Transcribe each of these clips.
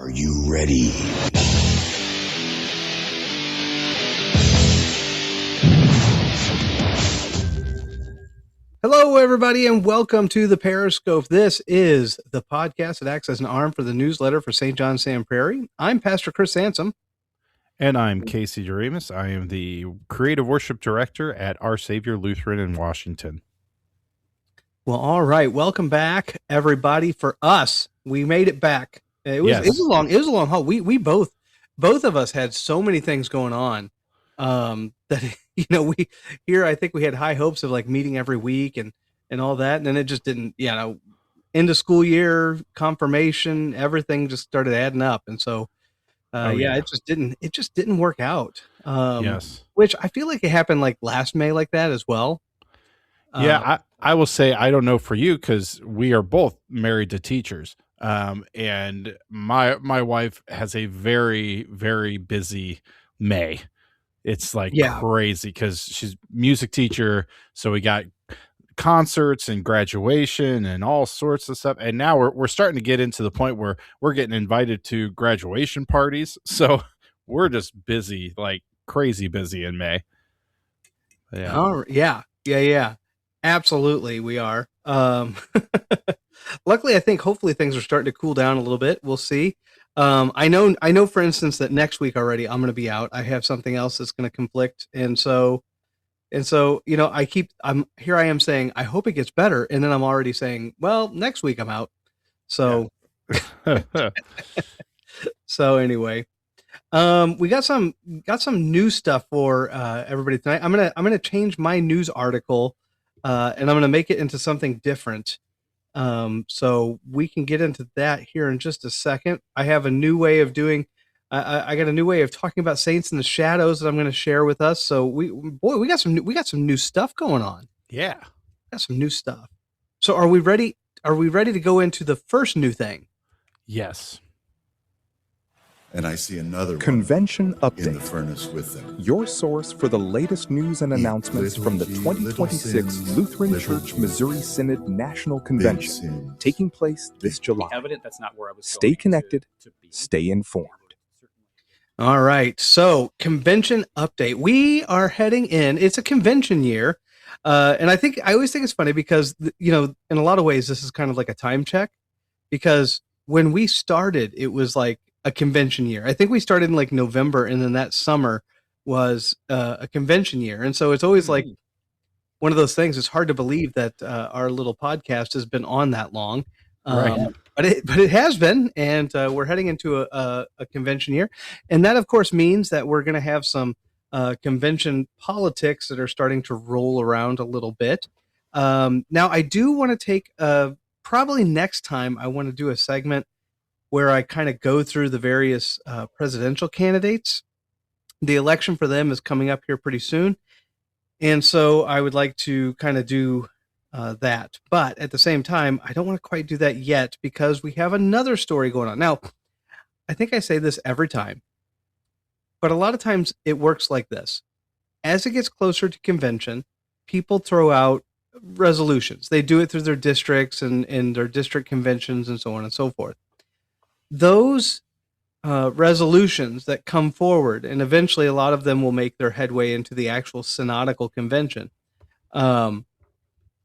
Are you ready? Hello, everybody, and welcome to the Parishscope. This is the podcast that acts as an arm for the newsletter for St. John Sam Prairie. I'm Pastor Chris Sansom. And I'm Casey Doremus. I am the Creative Worship Director at Our Savior Lutheran in Washington. Well, all right. Welcome back, everybody. For us, we made it back. It was a long haul. We both of us had so many things going on that I think we had high hopes of like meeting every week and all that, and then it just didn't. End of school year, confirmation, everything just started adding up, and so it just didn't work out. Yes, which I feel like it happened like last May like that as well. I will say, I don't know for you because we are both married to teachers. And my wife has a very, very busy May. It's like crazy because she's music teacher. So we got concerts and graduation and all sorts of stuff. And now we're starting to get into the point where we're getting invited to graduation parties. So we're just busy, like crazy busy in May. Yeah. Oh, yeah. Absolutely, we are. Luckily, I think hopefully things are starting to cool down a little bit. We'll see. I know, for instance, that next week already I'm going to be out. I have something else that's going to conflict, and so, I'm saying I hope it gets better, and then I'm already saying, well, next week I'm out. So, so anyway. We got some new stuff for everybody tonight. I'm gonna change my news article, and I'm gonna make it into something different. So we can get into that here in just a second. I have a new way of doing. I got a new way of talking about saints in the shadows that I'm going to share with us. So we got some new stuff going on. Yeah, got some new stuff. So are we ready? Are we ready to go into the first new thing? Yes. And I see another convention update in the furnace with them. Your source for the latest news and announcements from the 2026 Lutheran Church Missouri Synod National Convention taking place this July. That's not where I was. Stay connected, stay informed. All right, so convention update. We are heading in. It's a convention year, and I always think it's funny because in a lot of ways this is kind of like a time check, because when we started, it was like a convention year. I think we started in like November, and then that summer was a convention year. And so it's always like one of those things. It's hard to believe that our little podcast has been on that long, right? But it has been, and we're heading into a convention year, and that of course means that we're going to have some convention politics that are starting to roll around a little bit. Now, I do want to take probably next time I want to do a segment where I kind of go through the various presidential candidates. The election for them is coming up here pretty soon. And so I would like to kind of do that. But at the same time, I don't want to quite do that yet because we have another story going on. Now, I think I say this every time, but a lot of times it works like this. As it gets closer to convention, people throw out resolutions. They do it through their districts and their district conventions and so on and so forth. Those resolutions that come forward, and eventually a lot of them will make their headway into the actual synodical convention. And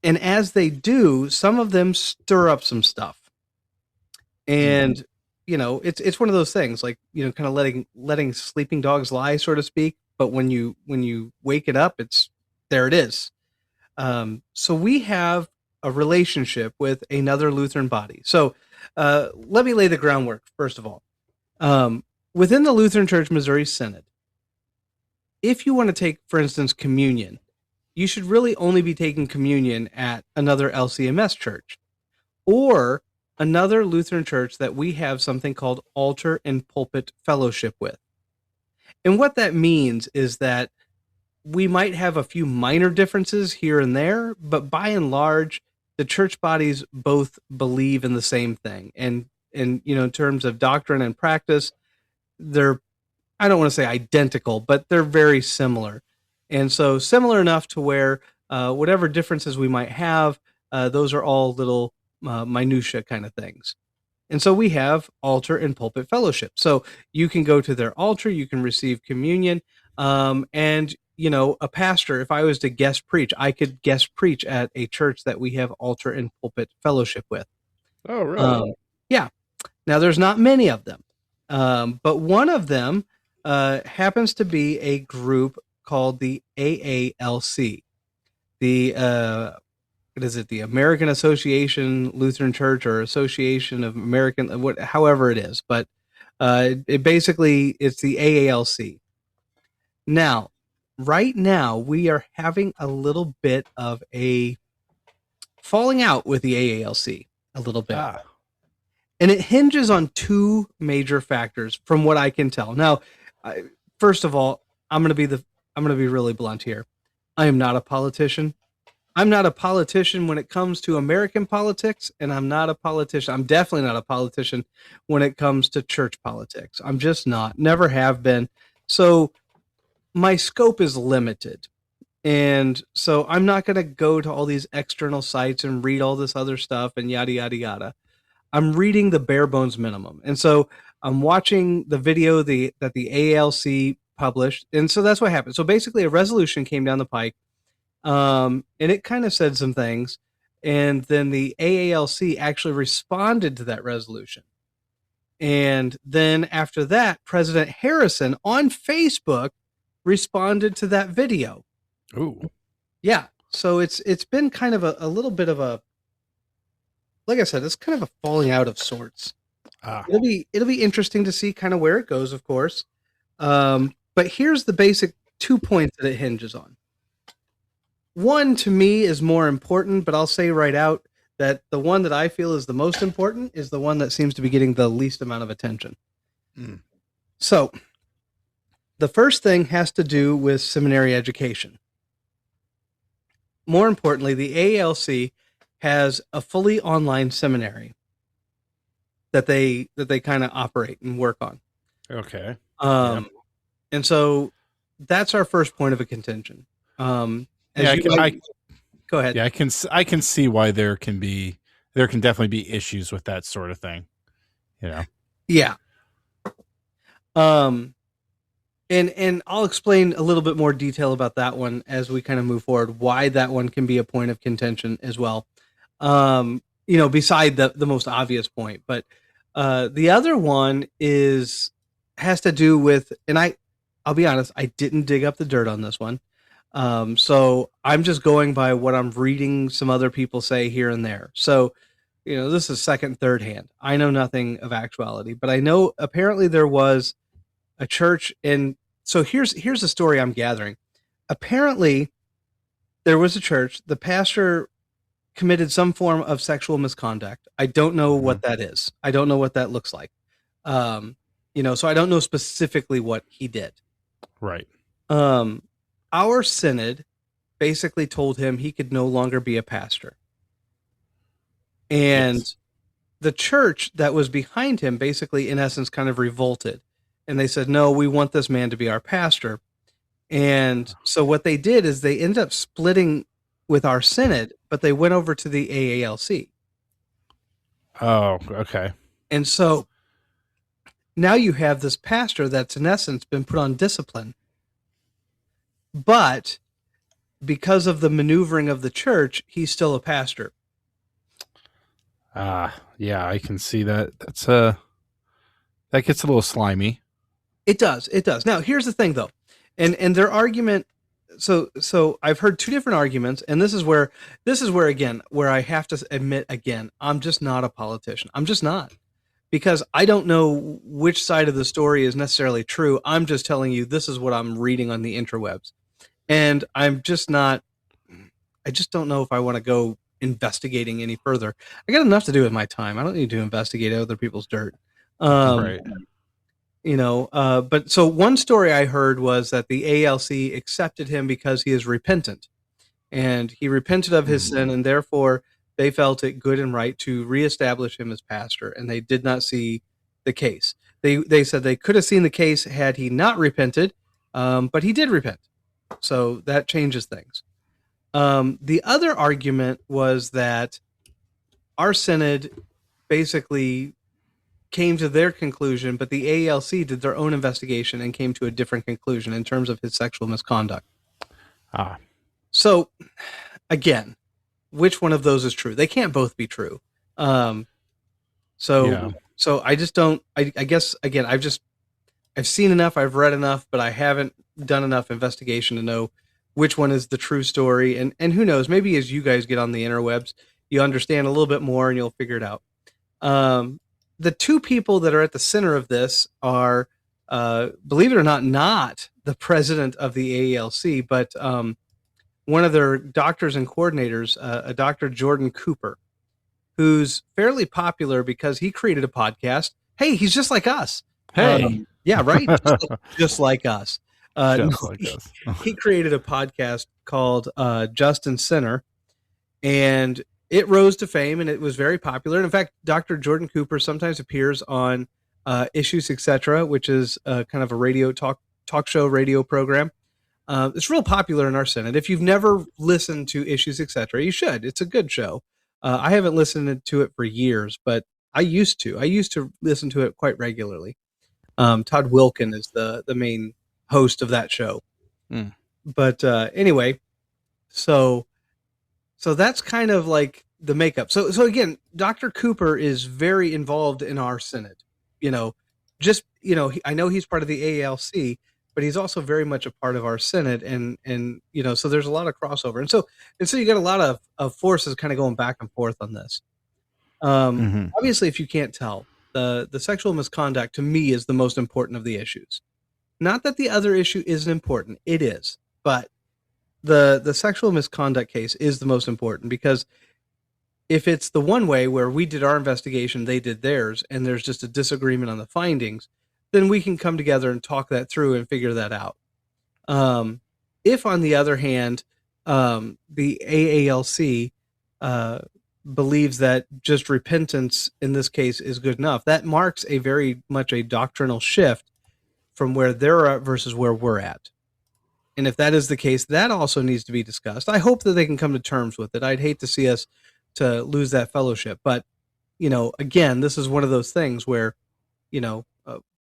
as they do, some of them stir up some stuff. And, it's one of those things like, kind of letting sleeping dogs lie, so to speak. But when you wake it up, there it is. So we have a relationship with another Lutheran body. So let me lay the groundwork, first of all. Within the Lutheran Church Missouri Synod, if you want to take, for instance, communion, you should really only be taking communion at another LCMS church or another Lutheran church that we have something called altar and pulpit fellowship with. And what that means is that we might have a few minor differences here and there, but by and large, the church bodies both believe in the same thing. And in terms of doctrine and practice, they're, I don't want to say identical, but they're very similar. And so similar enough to where whatever differences we might have, those are all little minutia kind of things. And so we have altar and pulpit fellowship. So you can go to their altar, you can receive communion, and a pastor, if I was to guest preach, I could guest preach at a church that we have altar and pulpit fellowship with. Oh, really? Yeah. Now there's not many of them, but one of them happens to be a group called the AALC, the what is it? The American Association Lutheran Church, or Association of American, however it is, but it's the AALC. Now, right now, we are having a little bit of a falling out with the AALC, a little bit. And it hinges on two major factors from what I can tell. Now, first of all, I'm going to be really blunt here. I am not a politician. I'm not a politician when it comes to American politics, and I'm definitely not a politician when it comes to church politics. I'm just not, never have been. So my scope is limited. And so I'm not going to go to all these external sites and read all this other stuff and yada, yada, yada. I'm reading the bare bones minimum. And so I'm watching the video that the AALC published. And so that's what happened. So basically a resolution came down the pike. And it kind of said some things, and then the AALC actually responded to that resolution. And then after that, President Harrison on Facebook responded to that video. Ooh. Yeah. So it's been kind of a little bit of a, like I said, it's kind of a falling out of sorts. It'll be interesting to see kind of where it goes, of course. But here's the basic 2 points that it hinges on. One, to me, is more important, but I'll say right out that the one that I feel is the most important is the one that seems to be getting the least amount of attention. So the first thing has to do with seminary education. More importantly, the AALC has a fully online seminary that they kind of operate and work on. Okay. And so that's our first point of a contention. Go ahead. Yeah, I can see why there can definitely be issues with that sort of thing. Yeah. And I'll explain a little bit more detail about that one as we kind of move forward, why that one can be a point of contention as well. Beside the most obvious point, but the other one has to do with, and I'll be honest, I didn't dig up the dirt on this one. So I'm just going by what I'm reading some other people say here and there. So, this is second, third hand. I know nothing of actuality, but I know apparently there was a church. And so here's the story I'm gathering. Apparently there was a church. The pastor committed some form of sexual misconduct. I don't know what that is. I don't know what that looks like. So I don't know specifically what he did. Right. Our synod basically told him he could no longer be a pastor. And the church that was behind him basically, in essence, kind of revolted. And they said, no, we want this man to be our pastor. And so what they did is they ended up splitting with our synod, but they went over to the AALC. Oh, okay. And so now you have this pastor that's in essence been put on discipline. But because of the maneuvering of the church, he's still a pastor. Yeah, I can see that. That gets a little slimy. It does. Now, here's the thing, though, and their argument. So I've heard two different arguments, and this is where again, where I have to admit again, I'm just not a politician. I'm just not, because I don't know which side of the story is necessarily true. I'm just telling you this is what I'm reading on the interwebs, and I'm just not. I just don't know if I want to go investigating any further. I got enough to do with my time. I don't need to investigate other people's dirt. Right. But so one story I heard was that the ALC accepted him because he is repentant, and he repented of his sin, and therefore they felt it good and right to reestablish him as pastor, and they did not see the case. They said they could have seen the case had he not repented, but he did repent. So that changes things. The other argument was that our synod basically came to their conclusion, but the AALC did their own investigation and came to a different conclusion in terms of his sexual misconduct. So, again, which one of those is true? They can't both be true. So I just don't. I guess again, I've seen enough, I've read enough, but I haven't done enough investigation to know which one is the true story. And who knows? Maybe as you guys get on the interwebs, you understand a little bit more and you'll figure it out. The two people that are at the center of this are, believe it or not the president of the AALC, but one of their doctors and coordinators, a Dr. Jordan Cooper, who's fairly popular because he created a podcast. Hey, he's just like us. Hey. Yeah, right. Just like us. He created a podcast called Just and Sinner, and it rose to fame and it was very popular. And in fact, Dr. Jordan Cooper sometimes appears on Issues, Etc., which is kind of a radio talk show radio program. It's real popular in our Synod. If you've never listened to Issues, Etc., you should. It's a good show. I haven't listened to it for years, but I used to. I used to listen to it quite regularly. Todd Wilkin is the main host of that show. But anyway, so that's kind of like the makeup. So again, Dr. Cooper is very involved in our Synod. I know he's part of the AALC, but he's also very much a part of our Synod, and so there's a lot of crossover, and so you got a lot of forces kind of going back and forth on this. Obviously, if you can't tell, the sexual misconduct to me is the most important of the issues. Not that the other issue isn't important, it is, but the sexual misconduct case is the most important, because if it's the one way where we did our investigation, they did theirs, and there's just a disagreement on the findings, then we can come together and talk that through and figure that out. If, on the other hand, the AALC believes that just repentance in this case is good enough, that marks a very much a doctrinal shift from where they're at versus where we're at. And if that is the case, that also needs to be discussed. I hope that they can come to terms with it. I'd hate to see us to lose that fellowship. But, again, this is one of those things where,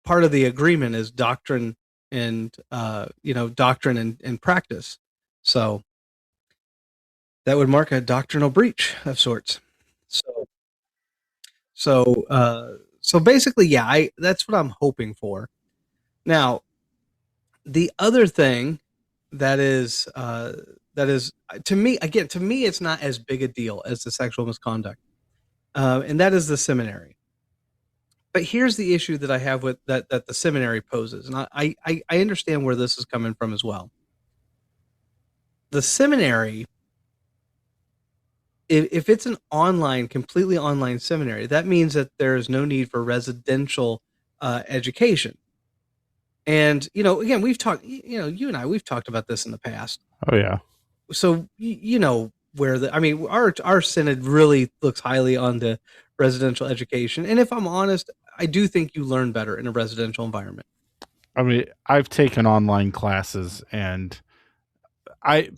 part of the agreement is doctrine and, doctrine and practice. So that would mark a doctrinal breach of sorts. So basically, yeah, that's what I'm hoping for. Now, the other thing that is to me, it's not as big a deal as the sexual misconduct, and that is the seminary. But here's the issue that I have with that the seminary poses, and I understand where this is coming from as well. The seminary, if it's an completely online seminary, that means that there is no need for residential education. And, again, we've talked, you and I, we've talked about this in the past. Oh, yeah. So, where our Synod really looks highly on the residential education. And if I'm honest, I do think you learn better in a residential environment. I mean, I've taken online classes, and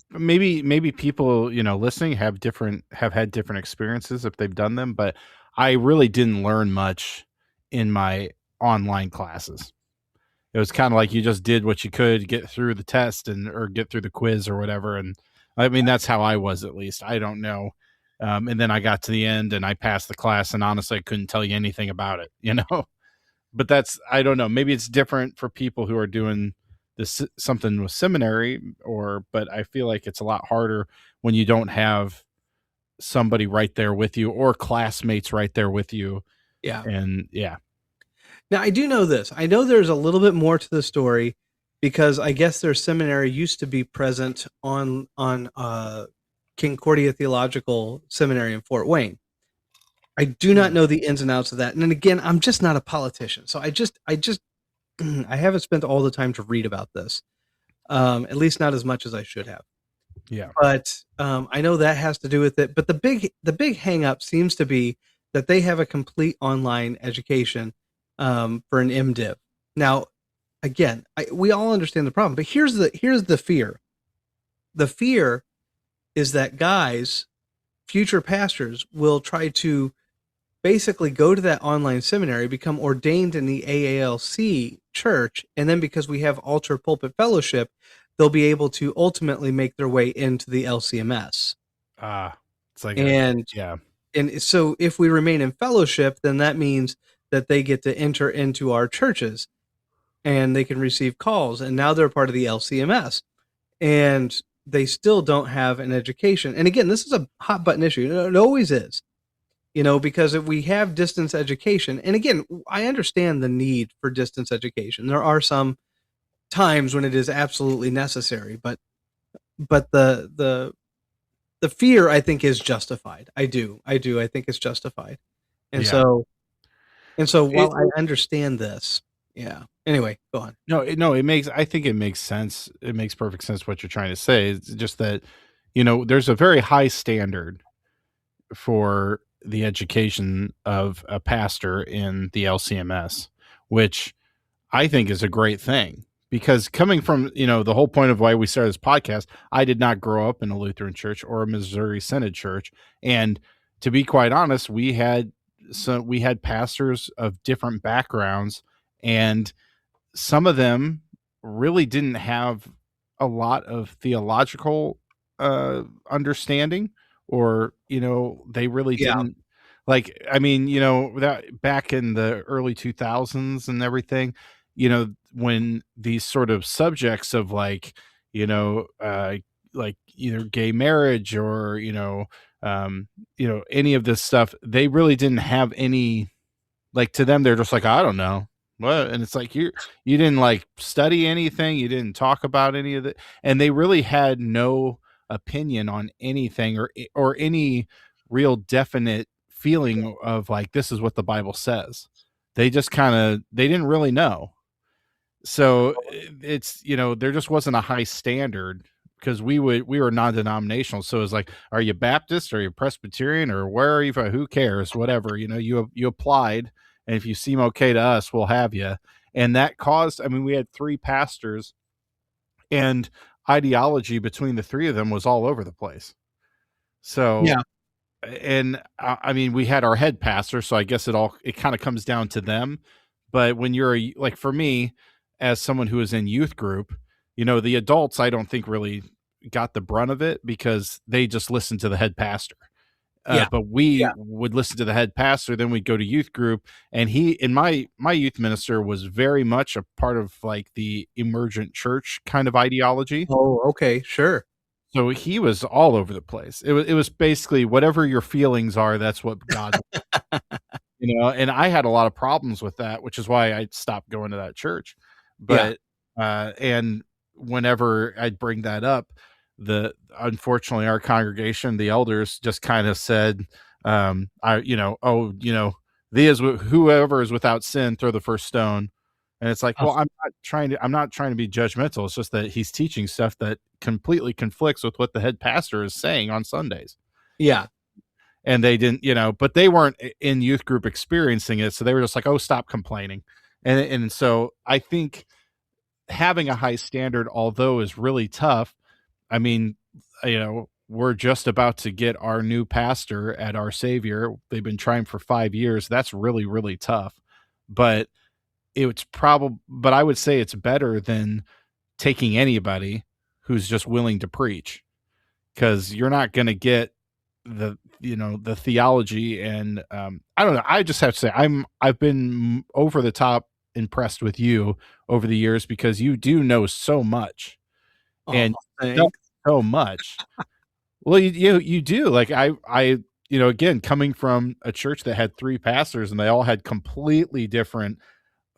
maybe people, listening have had different experiences if they've done them, but I really didn't learn much in my online classes. It was kind of like you just did what you could, get through the test or get through the quiz or whatever. And I mean, that's how I was, at least. I don't know. And then I got to the end and I passed the class, and honestly, I couldn't tell you anything about it, but I don't know. Maybe it's different for people who are doing this, something with seminary, but I feel like it's a lot harder when you don't have somebody right there with you or classmates right there with you. Yeah. And yeah. Now, I do know this. I know there's a little bit more to the story, because I guess their seminary used to be present on Concordia Theological Seminary in Fort Wayne. I do not know the ins and outs of that. And then again, I'm just not a politician. So I haven't spent all the time to read about this, at least not as much as I should have. Yeah. But I know that has to do with it. But the big hang up seems to be that they have a complete online education for an MDiv. Now, again, we all understand the problem, but here's the fear. The fear is that future pastors will try to basically go to that online seminary, become ordained in the AALC church, and then because we have Altar Pulpit Fellowship, they'll be able to ultimately make their way into the LCMS. It's like And so if we remain in fellowship, then that means that they get to enter into our churches and they can receive calls, and now they're part of the LCMS, and they still don't have an education. And again, this is a hot button issue. It always is, because if we have distance education, and again, I understand the need for distance education. There are some times when it is absolutely necessary, but the fear, I think, is justified. I do. I think it's justified. And so while I understand this, anyway, go on. I think it makes sense. It makes perfect sense what you're trying to say. It's just that, there's a very high standard for the education of a pastor in the LCMS, which I think is a great thing, because coming from, the whole point of why we started this podcast, I did not grow up in a Lutheran church or a Missouri Synod church. And to be quite honest, we had pastors of different backgrounds, and some of them really didn't have a lot of theological understanding, or, they really didn't that back in the early 2000s and everything, when these sort of subjects of like either gay marriage or, any of this stuff, they really didn't have any, to them, they're just like, I don't know what. And it's like, you didn't like study anything. You didn't talk about any of it. And they really had no opinion on anything or any real definite feeling of like, this is what the Bible says. They just they didn't really know. So it's, there just wasn't a high standard, because we were non-denominational. So it's like, are you Baptist, or are you Presbyterian, or where are you from? Who cares? Whatever, you applied, and if you seem okay to us, we'll have you. And that caused, we had 3 pastors, and ideology between the 3 of them was all over the place. So, and we had our head pastor, so I guess it kind of comes down to them. But when you're like, for me, as someone who is in youth group, the adults, I don't think really got the brunt of it, because they just listened to the head pastor. But we would listen to the head pastor, then we'd go to youth group, and my youth minister was very much a part of like the emergent church kind of ideology. Oh, okay, sure. So he was all over the place. It was basically whatever your feelings are, that's what God, and I had a lot of problems with that, which is why I stopped going to that church. But, and whenever I'd bring that up, unfortunately our congregation, the elders just kind of said, whoever is without sin, throw the first stone. And it's like, well, I'm not trying to be judgmental. It's just that he's teaching stuff that completely conflicts with what the head pastor is saying on Sundays. Yeah. And they didn't, but they weren't in youth group experiencing it. So they were just like, oh, stop complaining. And so I think having a high standard, although is really tough, we're just about to get our new pastor at Our Savior. They've been trying for 5 years. That's really, really tough. But but I would say it's better than taking anybody who's just willing to preach, because you're not going to get the theology. And I don't know. I just have to say I've been over the top impressed with you over the years, because you do know so much. And so much. Well, you do. Like I again, coming from a church that had 3 pastors and they all had completely different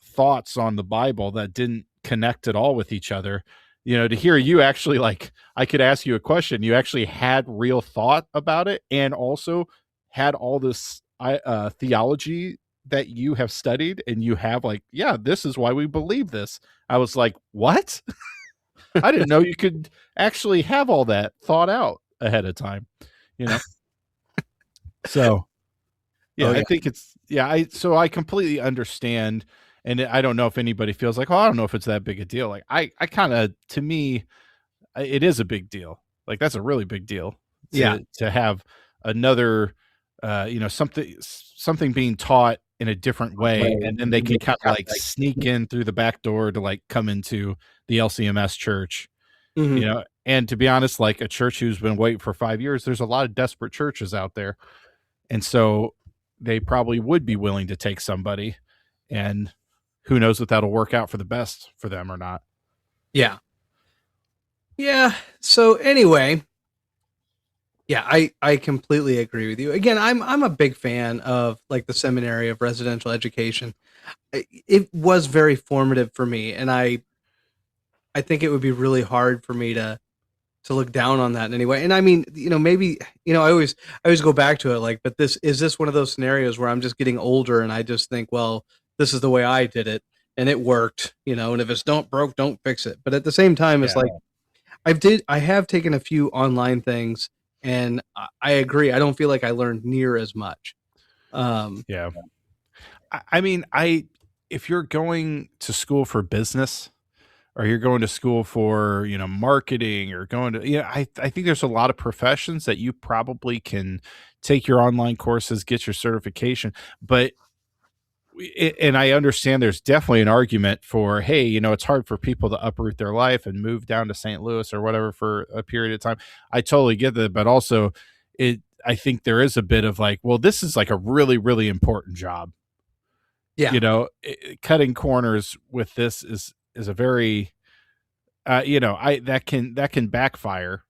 thoughts on the Bible that didn't connect at all with each other, to hear you actually, like, I could ask you a question, you actually had real thought about it, and also had all this theology that you have studied, and you have like, this is why we believe this. I was like, what? I didn't know you could actually have all that thought out ahead of time, So, I think it's, so I completely understand. And I don't know if anybody feels like, I don't know if it's that big a deal. Like I kind of, to me, it is a big deal. Like that's a really big deal to have another something being taught in a different way, and then they can kind of like sneak in through the back door to like come into the LCMS church, and to be honest, like a church who's been waiting for 5 years, there's a lot of desperate churches out there. And so they probably would be willing to take somebody, and who knows if that'll work out for the best for them or not. Yeah. Yeah. So anyway, yeah, I completely agree with you. Again, I'm a big fan of like the seminary of residential education. It was very formative for me, and I think it would be really hard for me to look down on that in any way. And I mean, maybe, I always go back to it like, but is this one of those scenarios where I'm just getting older and I just think, well, this is the way I did it and it worked, and if it's not broke, don't fix it. But at the same time, it's like, I have taken a few online things, and I agree. I don't feel like I learned near as much. Yeah. I mean, if you're going to school for business, or you're going to school for, marketing, or going to, I think there's a lot of professions that you probably can take your online courses, get your certification. But, and I understand there's definitely an argument for, hey, it's hard for people to uproot their life and move down to St. Louis or whatever for a period of time. I totally get that. But also I think there is a bit of like, well, this is like a really, really important job. Yeah. Cutting corners with this is a very, that can backfire.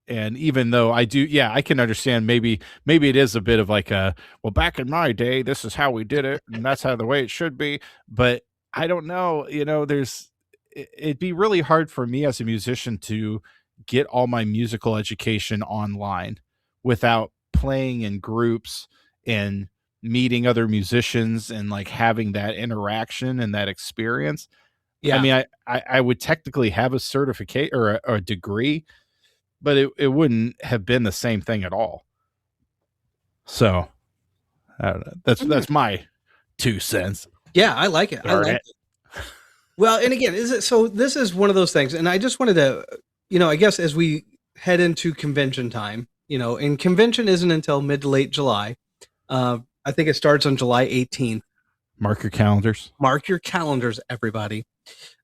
And even though I can understand maybe it is a bit of like well, back in my day, this is how we did it, and that's how the way it should be. But I don't know, it'd be really hard for me as a musician to get all my musical education online without playing in groups and meeting other musicians and like having that interaction and that experience. Yeah. I mean, I would technically have a certificate or a degree, but it wouldn't have been the same thing at all. So I don't know. That's my 2 cents. Yeah, I like it. It. Well, and again, this is one of those things, and I just wanted to, I guess as we head into convention time, and convention isn't until mid to late July. I think it starts on July 18th. Mark your calendars. Mark your calendars, everybody.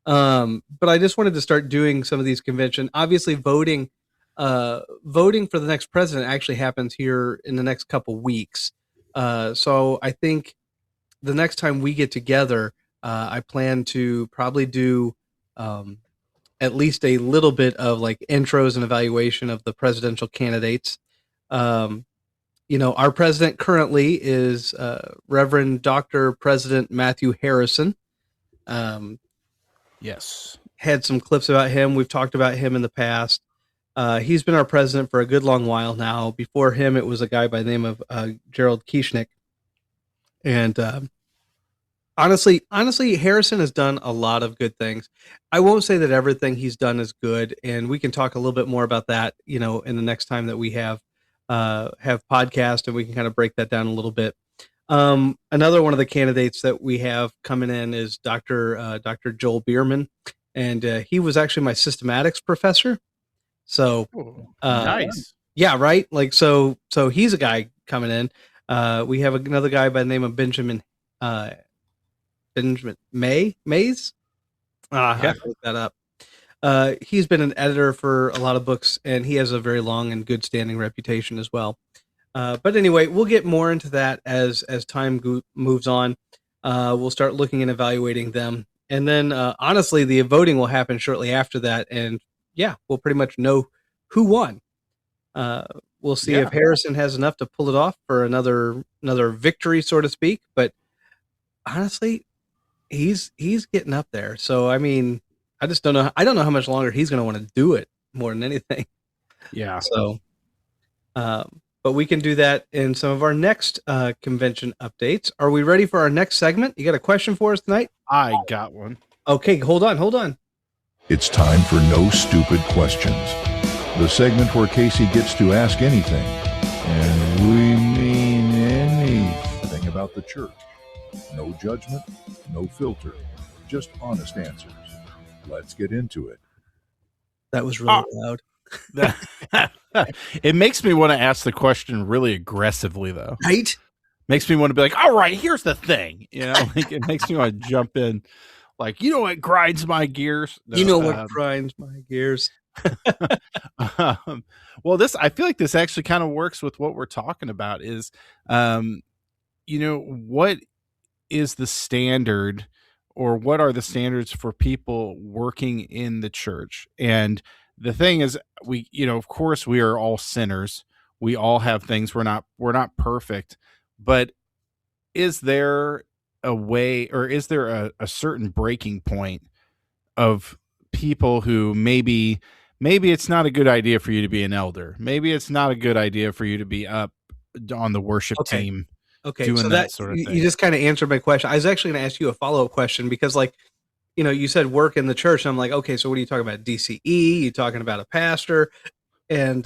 But I just wanted to start doing some of these convention. Obviously, voting for the next president actually happens here in the next couple weeks. So I think the next time we get together, I plan to probably do at least a little bit of like intros and evaluation of the presidential candidates. Our president currently is Reverend Dr. President Matthew Harrison. Yes. Had some clips about him. We've talked about him in the past. He's been our president for a good long while now. Before him, it was a guy by the name of Gerald Kieschnick. And honestly, Harrison has done a lot of good things. I won't say that everything he's done is good, and we can talk a little bit more about that, in the next time that we have podcast, and we can kind of break that down a little bit. Another one of the candidates that we have coming in is Dr. Joel Bierman, and he was actually my systematics professor. So nice. Yeah, right. Like so he's a guy coming in. We have another guy by the name of Benjamin Mays. I look that up. He's been an editor for a lot of books, and he has a very long and good standing reputation as well. But anyway, we'll get more into that as time moves on. We'll start looking and evaluating them. And then, honestly, the voting will happen shortly after that. And yeah, we'll pretty much know who won. We'll see if Harrison has enough to pull it off for another victory, so to speak. But honestly, he's getting up there. So, I mean, I just don't know. I don't know how much longer he's going to want to do it more than anything. Yeah. So, but we can do that in some of our next convention updates. Are we ready for our next segment? You got a question for us tonight? I got one. Okay, hold on. It's time for No Stupid Questions, the segment where Casey gets to ask anything, and we mean anything about the church. No judgment, no filter, just honest answers. Let's get into it. That was really loud. It makes me want to ask the question really aggressively, though. Right? Makes me want to be like, all right, here's the thing. Like it makes me want to jump in. Like, what grinds my gears? No, You know what grinds my gears? Well, I feel like this actually kind of works with what we're talking about is, what is the standard or what are the standards for people working in the church? And the thing is, of course we are all sinners. We all have things. We're not perfect, but is there a way, or is there a certain breaking point of people who maybe it's not a good idea for you to be an elder. Maybe it's not a good idea for you to be up on the worship team. Okay. Doing So that sort of thing. You just kind of answered my question. I was actually going to ask you a follow-up question because you said work in the church. And I'm like, okay, so what are you talking about? DCE? You talking about a pastor? And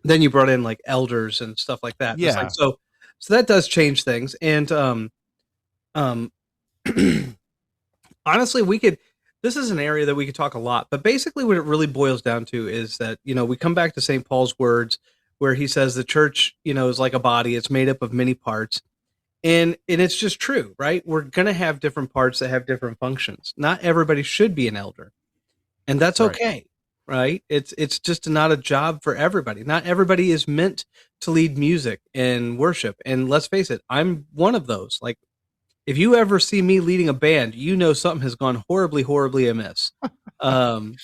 then you brought in like elders and stuff like that. Yeah. Like, so that does change things. And honestly, this is an area that we could talk a lot, but basically what it really boils down to is that, we come back to St. Paul's words where he says the church, is like a body. It's made up of many parts. And it's just true, right? We're going to have different parts that have different functions. Not everybody should be an elder. And that's okay, right? It's just not a job for everybody. Not everybody is meant to lead music and worship. And let's face it, I'm one of those. Like, if you ever see me leading a band, something has gone horribly, horribly amiss. Because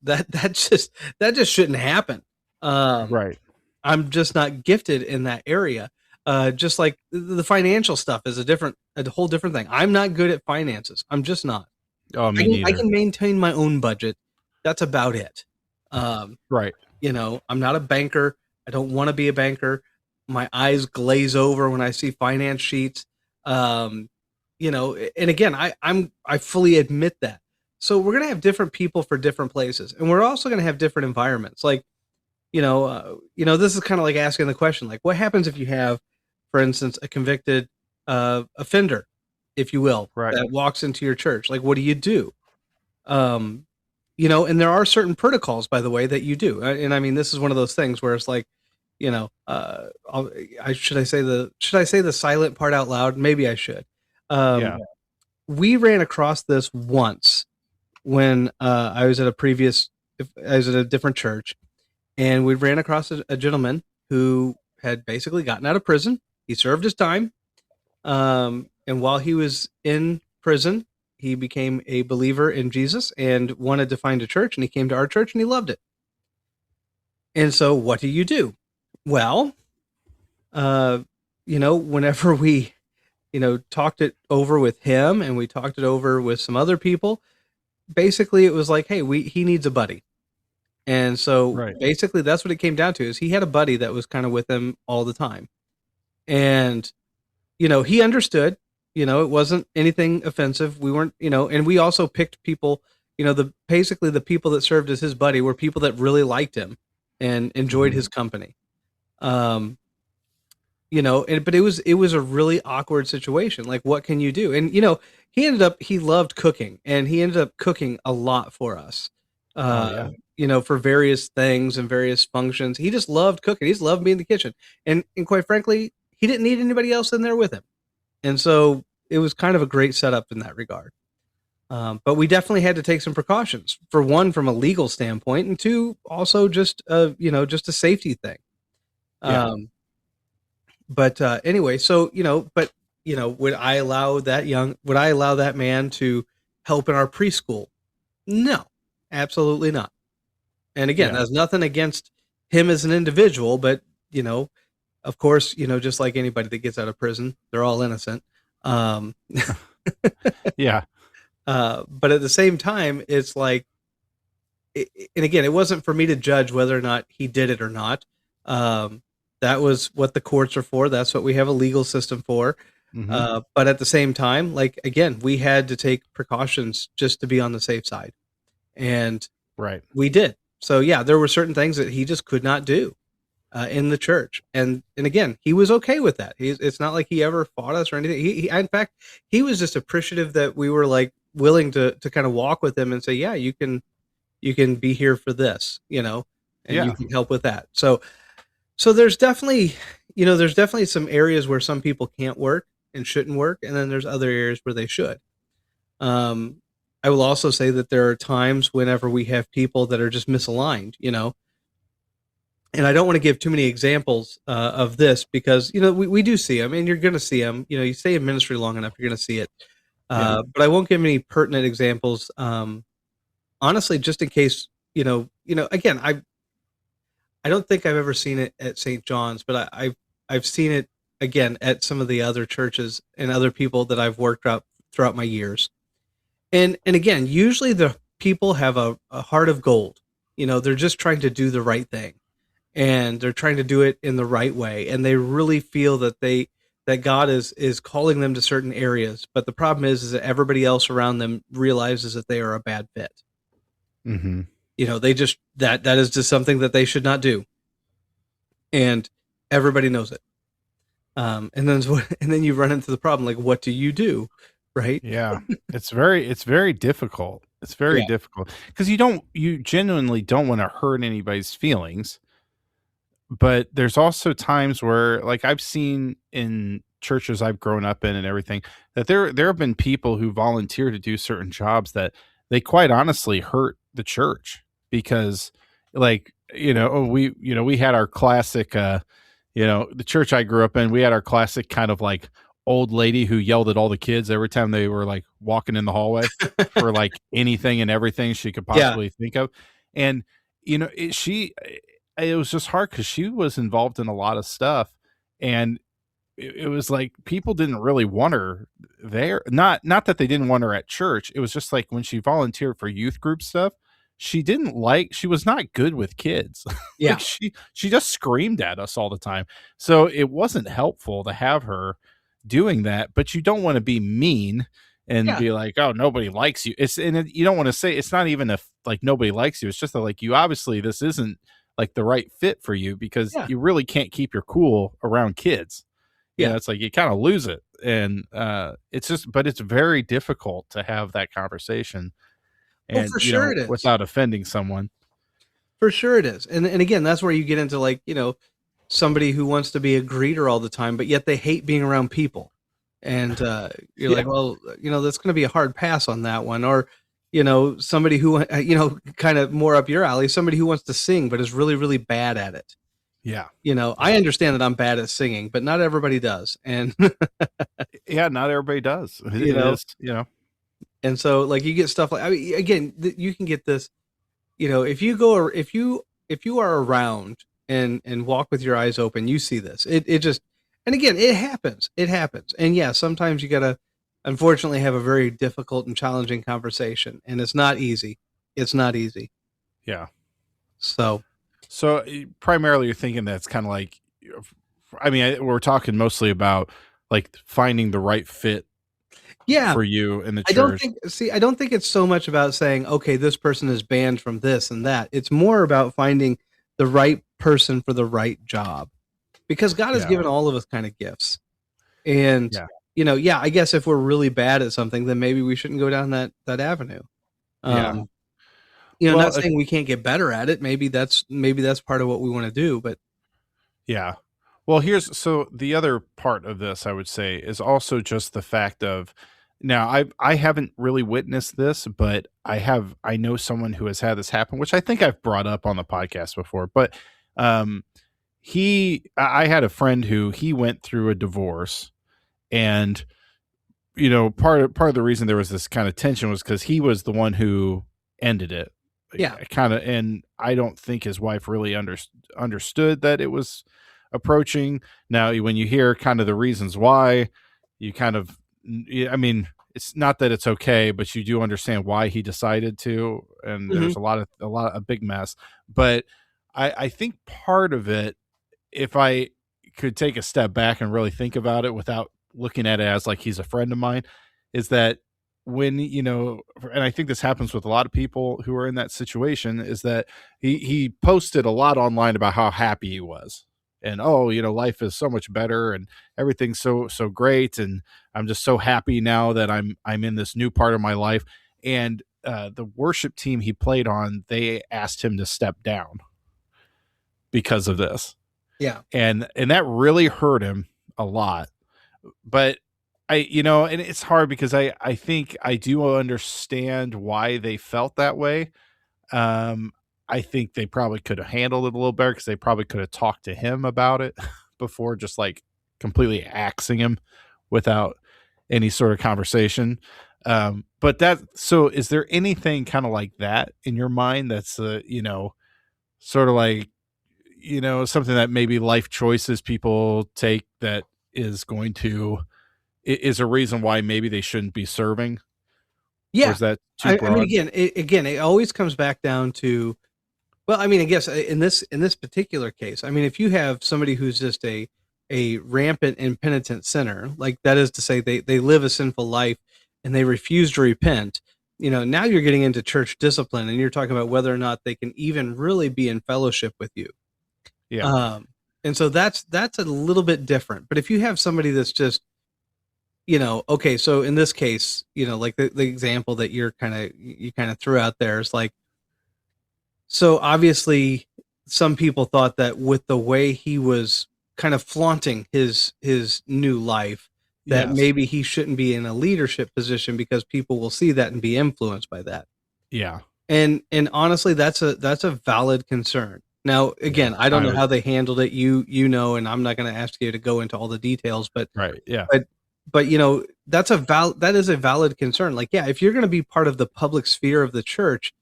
that just shouldn't happen. Right. I'm just not gifted in that area. Just like the financial stuff is a whole different thing. I'm not good at finances. I'm just not. Oh, me neither. I can maintain my own budget. That's about it. Right. I'm not a banker. I don't want to be a banker. My eyes glaze over when I see finance sheets. And again, I fully admit that. So we're going to have different people for different places, and we're also going to have different environments. Like, this is kind of like asking the question, like, what happens if you have, for instance, a convicted offender, if you will, that walks into your church? Like, what do you do? And there are certain protocols, by the way, that you do. And I mean, this is one of those things where it's like, should I say the silent part out loud? Maybe I should. We ran across this once when I was at a different church, and we ran across a gentleman who had basically gotten out of prison. He served his time. And while he was in prison, he became a believer in Jesus and wanted to find a church, and he came to our church and he loved it. And so what do you do? Well, whenever we, talked it over with him and we talked it over with some other people, basically it was like, hey, he needs a buddy. And so basically that's what it came down to, is he had a buddy that was kind of with him all the time. And, he understood, it wasn't anything offensive. We weren't, and we also picked people, basically the people that served as his buddy were people that really liked him and enjoyed his company. But it was a really awkward situation. Like, what can you do? And, he loved cooking, and he ended up cooking a lot for us, for various things and various functions. He just loved cooking. He just loved being in the kitchen. And quite frankly, he didn't need anybody else in there with him. And so it was kind of a great setup in that regard. But we definitely had to take some precautions, for one, from a legal standpoint, and two, also just a safety thing. But anyway, so, would I allow that man to help in our preschool? No, absolutely not. And again, there's nothing against him as an individual, but, of course, just like anybody that gets out of prison, they're all innocent. Yeah. But at the same time, it's like, and again, it wasn't for me to judge whether or not he did it or not. That was what the courts are for. That's what we have a legal system for. Mm-hmm. But at the same time, like, again, we had to take precautions just to be on the safe side. And we did. So yeah, there were certain things that he just could not do in the church. And again, he was okay with that. It's not like he ever fought us or anything. He in fact, he was just appreciative that we were like willing to kind of walk with him and say, yeah, you can be here for this, and you can help with that. So there's definitely, there's definitely some areas where some people can't work and shouldn't work, and then there's other areas where they should. I will also say that there are times whenever we have people that are just misaligned, and I don't want to give too many examples of this because, we do see them, and you're going to see them. You stay in ministry long enough, you're going to see it. But I won't give any pertinent examples. Honestly, just in case, again, I don't think I've ever seen it at St. John's, but I've seen it again at some of the other churches and other people that I've worked out throughout my years. And again, usually the people have a heart of gold. They're just trying to do the right thing, and they're trying to do it in the right way, and they really feel that God is calling them to certain areas. But the problem is that everybody else around them realizes that they are a bad fit. Mm-hmm. They just that is just something that they should not do, and everybody knows it. And then you run into the problem, like, what do you do, right? Yeah, it's very difficult. It's very difficult because you genuinely don't want to hurt anybody's feelings, but there's also times where, like, I've seen in churches I've grown up in and everything, that there have been people who volunteer to do certain jobs that they quite honestly hurt the church. Because, like, we had our classic, the church I grew up in, we had our classic kind of like old lady who yelled at all the kids every time they were like walking in the hallway for like anything and everything she could possibly think of. And, it was just hard because she was involved in a lot of stuff. And it was like people didn't really want her there. Not that they didn't want her at church. It was just like when she volunteered for youth group stuff, she was not good with kids. Yeah. Like she just screamed at us all the time. So it wasn't helpful to have her doing that, but you don't want to be mean and be like, oh, nobody likes you. You don't want to say, it's not even like nobody likes you. It's just that, like, you obviously, this isn't like the right fit for you because you really can't keep your cool around kids. It's like you kind of lose it. And but it's very difficult to have that conversation. And for sure it is. Without offending someone. For sure it is. And again, that's where you get into, like, somebody who wants to be a greeter all the time, but yet they hate being around people. And you're like, well, that's going to be a hard pass on that one. Or, somebody who, kind of more up your alley, somebody who wants to sing, but is really, really bad at it. Yeah. I understand that I'm bad at singing, but not everybody does. And not everybody does. And so, like, you get stuff like, again, you can get this, if you are around and walk with your eyes open, you see this. It just, and again, it happens. And sometimes you got to, unfortunately, have a very difficult and challenging conversation, and it's not easy. Yeah. So primarily you're thinking that's kind of like, we're talking mostly about like finding the right fit for you in the church. I don't think it's so much about saying, okay, this person is banned from this and that. It's more about finding the right person for the right job, because God has given all of us kind of gifts. And, I guess if we're really bad at something, then maybe we shouldn't go down that avenue. Not saying we can't get better at it. Maybe that's part of what we want to do, but well, so the other part of this, I would say, is also just the fact of, now I haven't really witnessed this, but I know someone who has had this happen, which I think I've brought up on the podcast before, but I had a friend who he went through a divorce, and part of the reason there was this kind of tension was because he was the one who ended it. And I don't think his wife really understood that it was approaching. Now, when you hear kind of the reasons why, you kind of, it's not that it's okay, but you do understand why he decided to, and there's a big mess. But I think part of it, if I could take a step back and really think about it without looking at it as like he's a friend of mine, is that when, and I think this happens with a lot of people who are in that situation, is that he posted a lot online about how happy he was. And, life is so much better and everything's so great. And I'm just so happy now that I'm in this new part of my life. And the worship team he played on, they asked him to step down. because of this. Yeah. And that really hurt him a lot. But and it's hard because I think I do understand why they felt that way. I think they probably could have handled it a little better because they probably could have talked to him about it before just like completely axing him without any sort of conversation. But so is there anything kind of like that in your mind that's, sort of like, something that maybe life choices people take that is is a reason why maybe they shouldn't be serving? Yeah. Or is that too I broad? mean, again, it always comes back down to, well, I mean, I guess in this particular case, I mean, if you have somebody who's just a rampant impenitent sinner, like that is to say they live a sinful life and they refuse to repent, now you're getting into church discipline and you're talking about whether or not they can even really be in fellowship with you. Yeah. And so that's a little bit different. But if you have somebody that's just, okay, so in this case, like the example that you kind of threw out there is like, so obviously some people thought that with the way he was kind of flaunting his new life, that Yes. maybe he shouldn't be in a leadership position because people will see that and be influenced by that. Yeah. And honestly, that's a valid concern. Now, again, Yeah, I don't know how they handled it. And I'm not going to ask you to go into all the details, but right. Yeah. but that is a valid concern. Like, yeah, if you're going to be part of the public sphere of the church,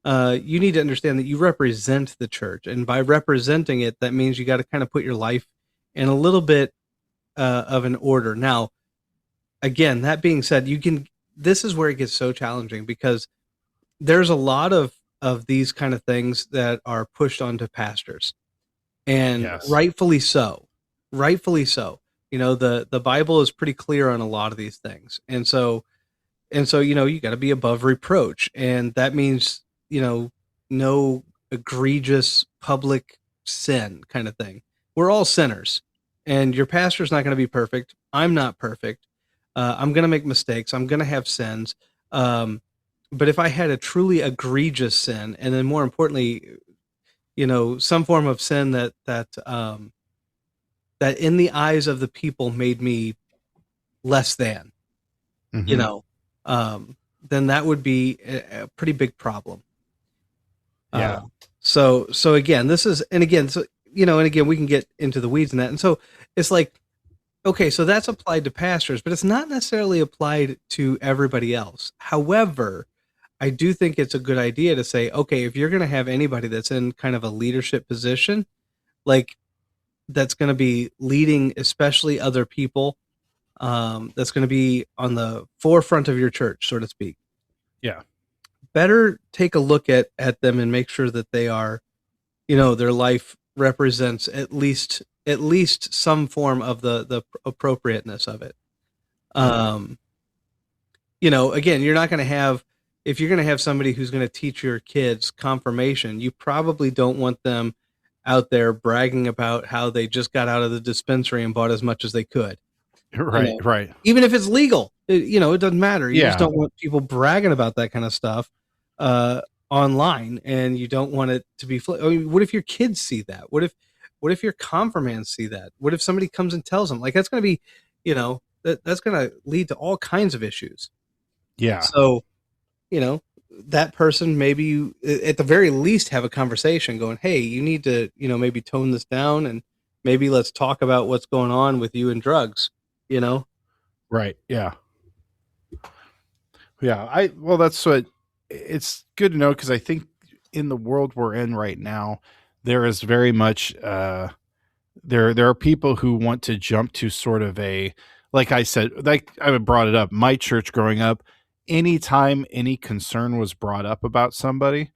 you need to understand that you represent the church, and by representing it, that means you got to kind of put your life in a little bit of an order. Now, again, that being said, this is where it gets so challenging because there's a lot of these kind of things that are pushed onto pastors, and Yes. rightfully so. The Bible is pretty clear on a lot of these things, and so you got to be above reproach, and that means no egregious public sin kind of thing. We're all sinners, and your pastor's not going to be perfect. I'm not perfect. I'm going to make mistakes. I'm going to have sins. But if I had a truly egregious sin, and then more importantly, some form of sin that in the eyes of the people made me less than, Mhm. then that would be a pretty big problem. Yeah. So again, we can get into the weeds in that. And so it's like, okay, so that's applied to pastors, but it's not necessarily applied to everybody else. However, I do think it's a good idea to say, okay, if you're going to have anybody that's in kind of a leadership position, like that's going to be leading, especially other people, that's going to be on the forefront of your church, so to speak. Yeah. Better take a look at them and make sure that they are, their life represents at least some form of the appropriateness of it. Again, you're not going to have, if you're going to have somebody who's going to teach your kids confirmation, you probably don't want them out there bragging about how they just got out of the dispensary and bought as much as they could. Right. Right. Even if it's legal, it doesn't matter. You just Yeah. don't want people bragging about that kind of stuff online, and you don't want it to be. What if your kids see that? What if your confirmands see that? What if somebody comes and tells them? Like, that's going to be, that's going to lead to all kinds of issues. Yeah. So, that person, maybe you, at the very least, have a conversation going, hey, you need to, maybe tone this down, and maybe let's talk about what's going on with you and drugs, Right. Yeah. Yeah. Well, that's what it's good to know, because I think in the world we're in right now, there is very much, there are people who want to jump to sort of like I said, like I brought it up, my church growing up, anytime any concern was brought up about somebody,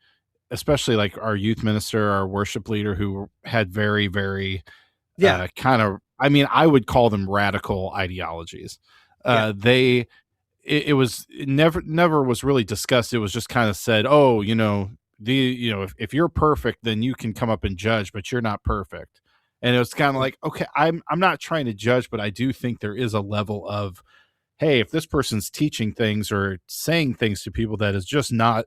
especially like our youth minister, our worship leader, who had very, very kind of, I mean, I would call them radical ideologies. It was never was really discussed. It was just kind of said, oh, if you're perfect, then you can come up and judge, but you're not perfect. And it was kind of like, okay, I'm not trying to judge, but I do think there is a level of, hey, if this person's teaching things or saying things to people that is just not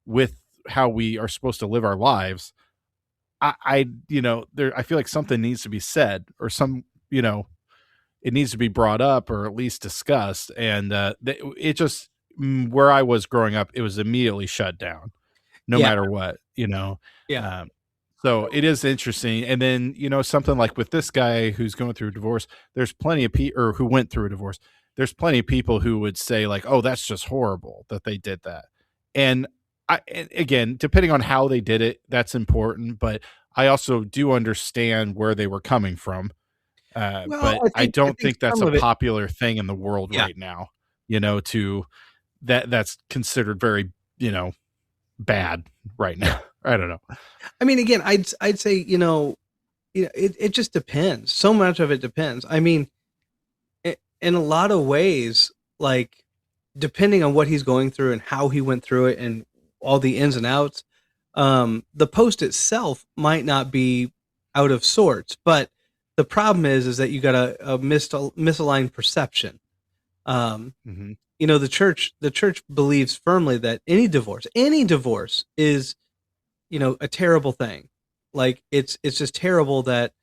with how we are supposed to live our lives, I there, I feel like something needs to be said, or it needs to be brought up or at least discussed. And it just, where I was growing up, it was immediately shut down, no Yeah. matter what, Yeah. So it is interesting. And then, something like with this guy who's going through a divorce, there's plenty of people, or who went through a divorce, there's plenty of people who would say like, oh, that's just horrible that they did that. And and again, depending on how they did it, that's important. But I also do understand where they were coming from. Well, But I don't think that's some a of it, popular thing in the world yeah. right now, to that's considered very, bad right now. I don't know. I mean, again, I'd say, it just depends. So much of it depends. I mean, in a lot of ways, like, depending on what he's going through and how he went through it and all the ins and outs, the post itself might not be out of sorts, but the problem is that you got a misaligned perception. Mhm. The church believes firmly that any divorce is, a terrible thing. Like, it's just terrible that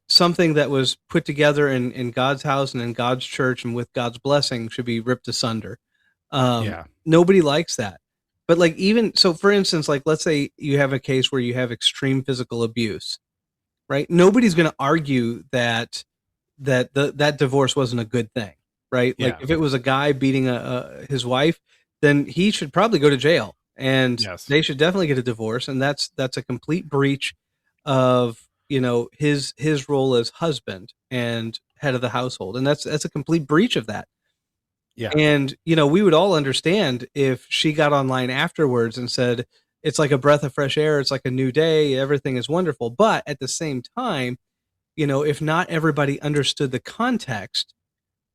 something that was put together in God's house and in God's church and with God's blessing should be ripped asunder. Yeah. Nobody likes that. But like, even so, for instance, like, let's say you have a case where you have extreme physical abuse, right? Nobody's going to argue that that divorce wasn't a good thing, right? Like, Yeah. if it was a guy beating his wife, then he should probably go to jail, and Yes. they should definitely get a divorce. And that's a complete breach of, his role as husband and head of the household, and that's a complete breach of that. Yeah. And, we would all understand if she got online afterwards and said, it's like a breath of fresh air, it's like a new day, everything is wonderful. But at the same time, if not everybody understood the context,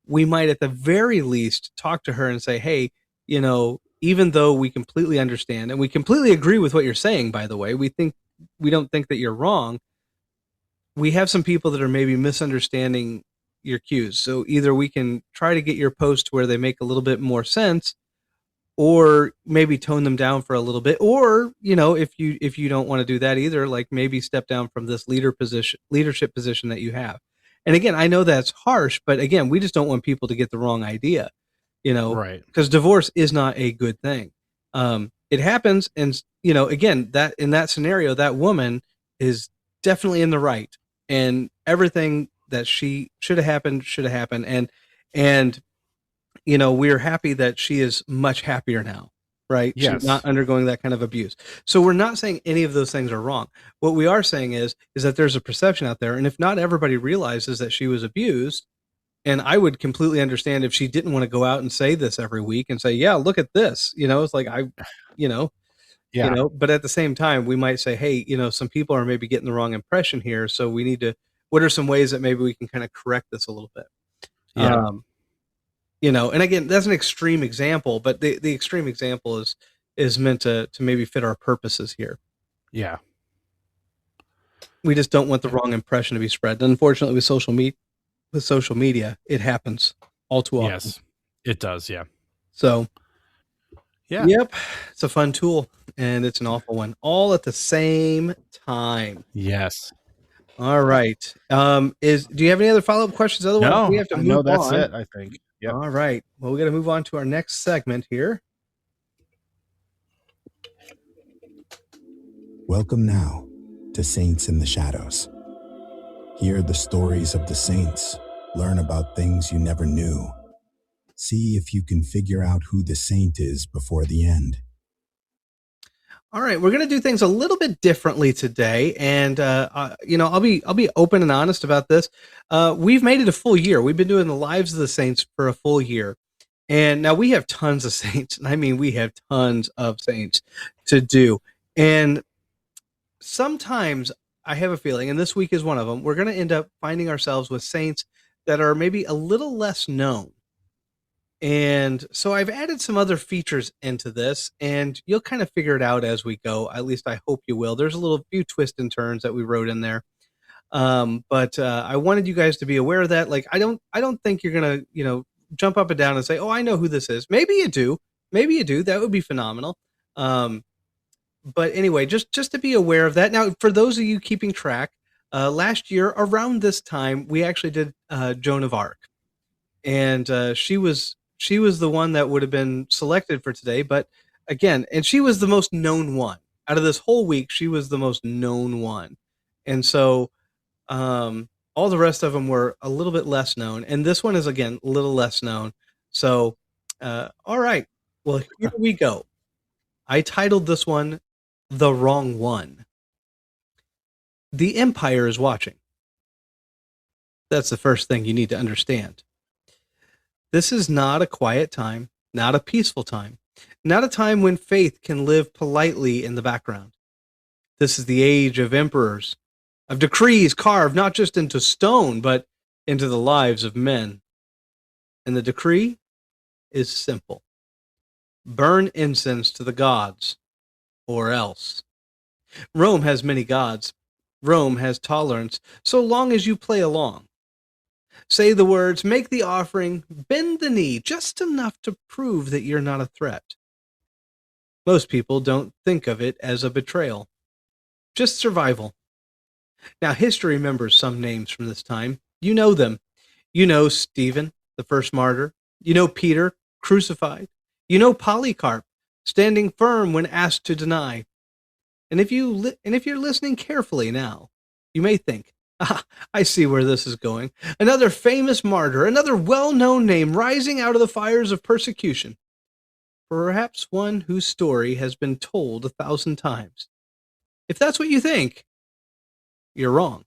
we might at the very least talk to her and say, hey, even though we completely understand and we completely agree with what you're saying, by the way, we don't think that you're wrong. We have some people that are maybe misunderstanding your cues. So either we can try to get your post to where they make a little bit more sense, or maybe tone them down for a little bit, or if you don't want to do that either, like, maybe step down from this leadership position that you have. And again, I know that's harsh, but again, we just don't want people to get the wrong idea, Right. because divorce is not a good thing. It happens, and again, that in that scenario, that woman is definitely in the right, and everything that she should have happened, and we're happy that she is much happier now, right? Yes. She's not undergoing that kind of abuse. So we're not saying any of those things are wrong. What we are saying is that there's a perception out there, and if not everybody realizes that she was abused, and I would completely understand if she didn't want to go out and say this every week and say, yeah, look at this, it's like, Yeah. but at the same time, we might say, hey, some people are maybe getting the wrong impression here, so we need to, what are some ways that maybe we can kind of correct this a little bit? Yeah. And again, that's an extreme example, but the extreme example is meant to maybe fit our purposes here. Yeah. We just don't want the wrong impression to be spread. Unfortunately, with social media, it happens all too often. Yes, it does. Yeah. So, yeah. Yep, it's a fun tool, and it's an awful one, all at the same time. Yes. All right. Do you have any other follow-up questions? Otherwise, No, we have to move no, that's on. it, I think. Yep. All right. Well, we got to move on to our next segment here. Welcome now to Saints in the Shadows. Hear the stories of the saints. Learn about things you never knew. See if you can figure out who the saint is before the end. All right, we're going to do things a little bit differently today, and I'll be open and honest about this. We've made it a full year. We've been doing the Lives of the Saints for a full year, and now we have tons of saints. And I mean, we have tons of saints to do, and sometimes I have a feeling, and this week is one of them, we're going to end up finding ourselves with saints that are maybe a little less known. And so I've added some other features into this, and you'll kind of figure it out as we go. At least I hope you will. There's a few twists and turns that we wrote in there. But I wanted you guys to be aware of that. Like, I don't think you're going to, jump up and down and say, oh, I know who this is. Maybe you do. That would be phenomenal. But anyway, just to be aware of that. Now, for those of you keeping track, last year around this time, we actually did Joan of Arc, and she was the one that would have been selected for today. But again, and she was the most known one out of this whole week. She was the most known one, and so all the rest of them were a little bit less known, and this one is again a little less known. So, all right, well, here we go. I titled this one "The Wrong One." The Empire is watching. That's the first thing you need to understand. This is not a quiet time, not a peaceful time, not a time when faith can live politely in the background. This is the age of emperors, of decrees carved not just into stone, but into the lives of men. And the decree is simple: burn incense to the gods, or else. Rome has many gods. Rome has tolerance, so long as you play along. Say the words, make the offering, bend the knee, just enough to prove that you're not a threat. Most people don't think of it as a betrayal, just survival. Now, history remembers some names from this time. You know them. You know Stephen, the first martyr. You know Peter, crucified. You know Polycarp, standing firm when asked to deny. And if you're listening carefully now, you may think, I see where this is going. Another famous martyr, another well-known name rising out of the fires of persecution. Perhaps one whose story has been told 1,000 times. If that's what you think, you're wrong.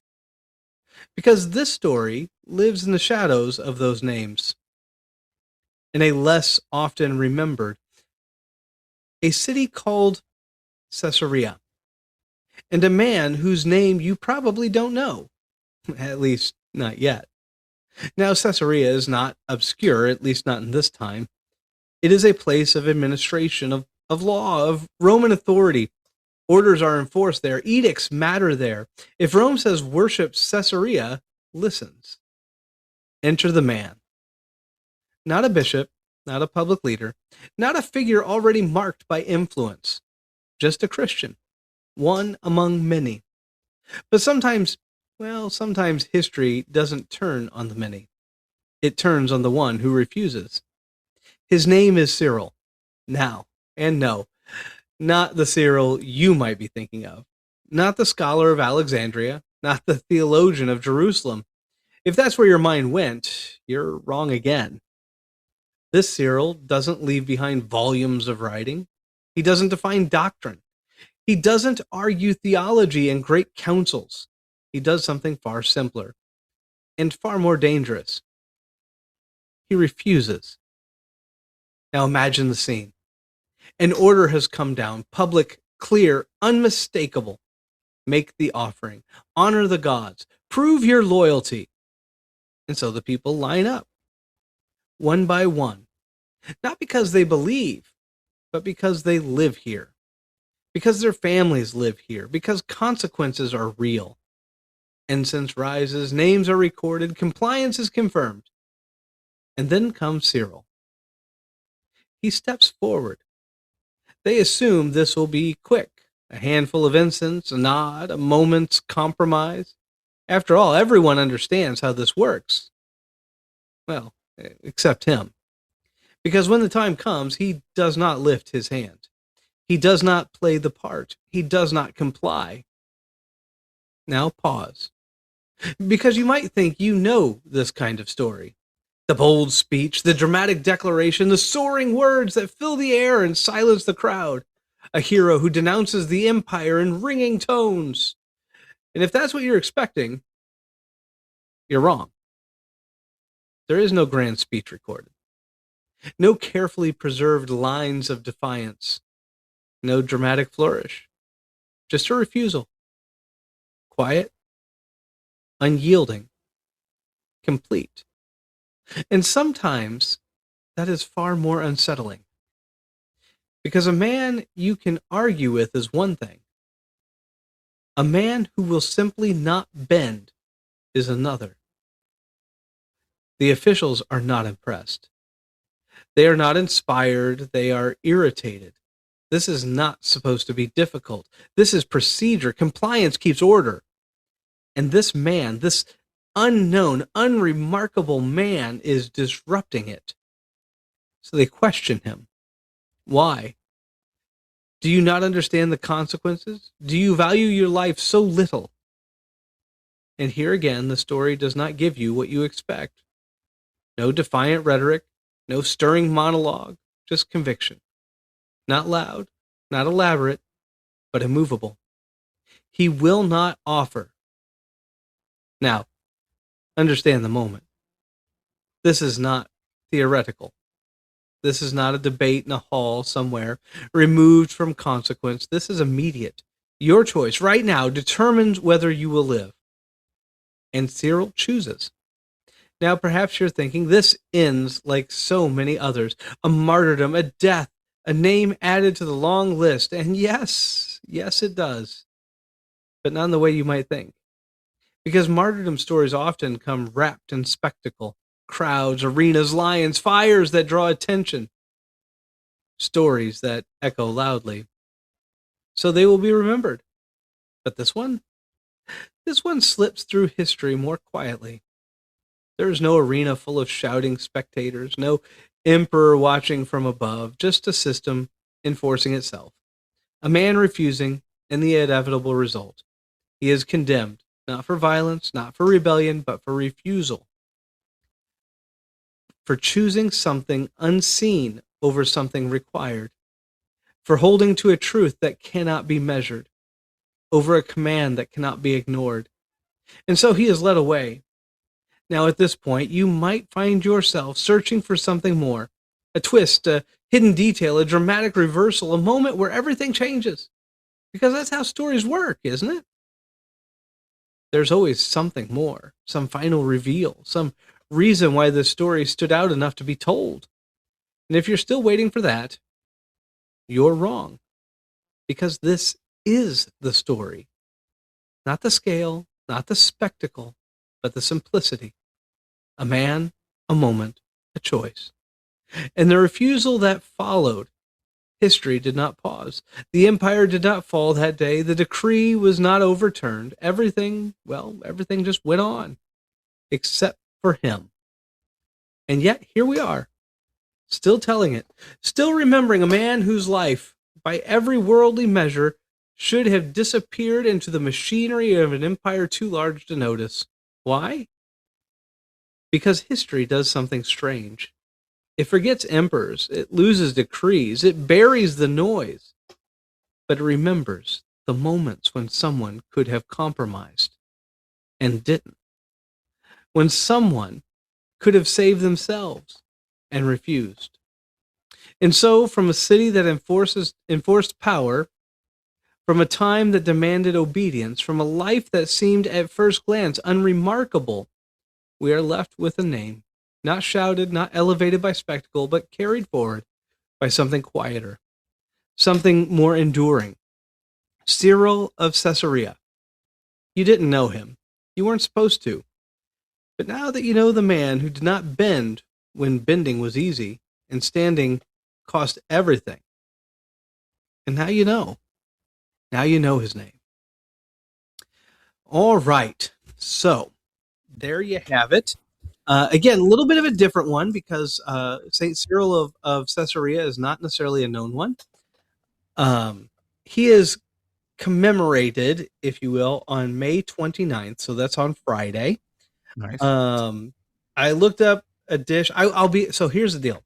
Because this story lives in the shadows of those names. In a less often remembered, a city called Caesarea, and a man whose name you probably don't know, at least not yet. Now, Caesarea is not obscure, at least not in this time. It is a place of administration, of law, of Roman authority. Orders are enforced there. Edicts matter there. If Rome says worship, Caesarea listens. Enter the man. Not a bishop, not a public leader, not a figure already marked by influence. Just a Christian, one among many. But sometimes history doesn't turn on the many. It turns on the one who refuses. His name is Cyril. Now, and no, not the Cyril you might be thinking of. Not the scholar of Alexandria, not the theologian of Jerusalem. If that's where your mind went, you're wrong again. This Cyril doesn't leave behind volumes of writing. He doesn't define doctrine. He doesn't argue theology in great councils. He does something far simpler and far more dangerous. He refuses. Now imagine the scene. An order has come down, public, clear, unmistakable. Make the offering. Honor the gods. Prove your loyalty. And so the people line up, one by one. Not because they believe, but because they live here. Because their families live here. Because consequences are real. Incense rises, names are recorded, compliance is confirmed. And then comes Cyril. He steps forward. They assume this will be quick. A handful of incense, a nod, a moment's compromise. After all, everyone understands how this works. Well, except him. Because when the time comes, he does not lift his hand. He does not play the part. He does not comply. Now pause. Because you might think you know this kind of story. The bold speech, the dramatic declaration, the soaring words that fill the air and silence the crowd. A hero who denounces the empire in ringing tones. And if that's what you're expecting, you're wrong. There is no grand speech recorded. No carefully preserved lines of defiance. No dramatic flourish. Just a refusal. Quiet, unyielding, complete. And sometimes that is far more unsettling. Because a man you can argue with is one thing. A man who will simply not bend is another. The officials are not impressed. They are not inspired. They are irritated. This is not supposed to be difficult. This is procedure. Compliance keeps order. And this man, this unknown, unremarkable man, is disrupting it. So they question him. Why? Do you not understand the consequences? Do you value your life so little? And here again, the story does not give you what you expect. No defiant rhetoric, no stirring monologue, just conviction. Not loud, not elaborate, but immovable. He will not offer. Now, understand the moment. This is not theoretical. This is not a debate in a hall somewhere, removed from consequence. This is immediate. Your choice right now determines whether you will live. And Cyril chooses. Now, perhaps you're thinking, this ends like so many others. A martyrdom, a death, a name added to the long list. And yes, it does. But not in the way you might think. Because martyrdom stories often come wrapped in spectacle. Crowds, arenas, lions, fires that draw attention. Stories that echo loudly. So they will be remembered. But this one slips through history more quietly. There is no arena full of shouting spectators, no emperor watching from above, just a system enforcing itself. A man refusing, and the inevitable result. He is condemned, not for violence, not for rebellion, but for refusal. For choosing something unseen over something required. For holding to a truth that cannot be measured, over a command that cannot be ignored. And so he is led away. Now at this point, you might find yourself searching for something more. A twist, a hidden detail, a dramatic reversal, a moment where everything changes. Because that's how stories work, isn't it? There's always something more, some final reveal, some reason why this story stood out enough to be told. And if you're still waiting for that, you're wrong. Because this is the story. Not the scale, not the spectacle, but the simplicity. A man, a moment, a choice. And the refusal that followed. History did not pause. The empire did not fall that day. The decree was not overturned. Everything just went on. Except for him. And yet, here we are. Still telling it. Still remembering a man whose life, by every worldly measure, should have disappeared into the machinery of an empire too large to notice. Why? Because history does something strange. It forgets emperors, it loses decrees, it buries the noise, but it remembers the moments when someone could have compromised and didn't. When someone could have saved themselves and refused. And so, from a city that enforced power, from a time that demanded obedience, from a life that seemed at first glance unremarkable, we are left with a name, not shouted, not elevated by spectacle, but carried forward by something quieter, something more enduring. Cyril of Caesarea. You didn't know him. You weren't supposed to. But now that you know the man who did not bend when bending was easy and standing cost everything, and now you know. Now you know his name. All right. So there you have it. Again, a little bit of a different one because St. Cyril of Caesarea is not necessarily a known one. He is commemorated, if you will, on May 29th. So that's on Friday. Nice. I looked up a dish. So here's the deal.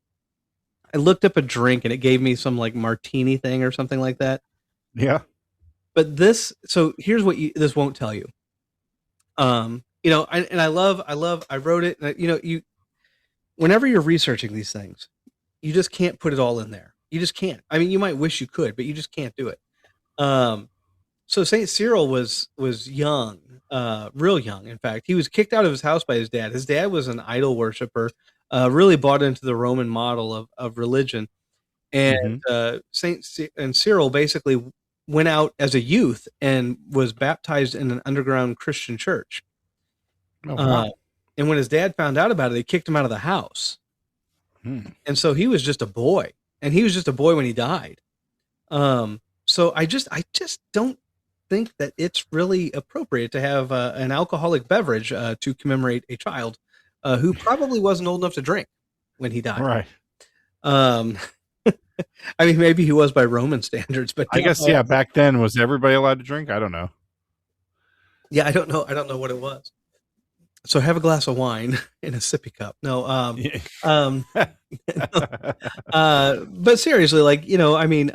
I looked up a drink and it gave me some like martini thing or something like that. Yeah. But so here's what this won't tell you. I wrote it, and whenever you're researching these things, you just can't put it all in there. You just can't. I mean, you might wish you could, but you just can't do it. So St. Cyril was young, real young. In fact, he was kicked out of his house by his dad. His dad was an idol worshiper, really bought into the Roman model of religion. And Cyril basically went out as a youth and was baptized in an underground Christian church. Oh, wow. And when his dad found out about it, they kicked him out of the house. And so he was just a boy. And he was just a boy when he died. So I just don't think that it's really appropriate to have an alcoholic beverage to commemorate a child who probably wasn't old enough to drink when he died. Right. Um, I mean, maybe he was by Roman standards, but I guess, yeah, back then, was everybody allowed to drink? I don't know. Yeah, I don't know. I don't know what it was. So have a glass of wine in a sippy cup. No, but seriously, like, I mean,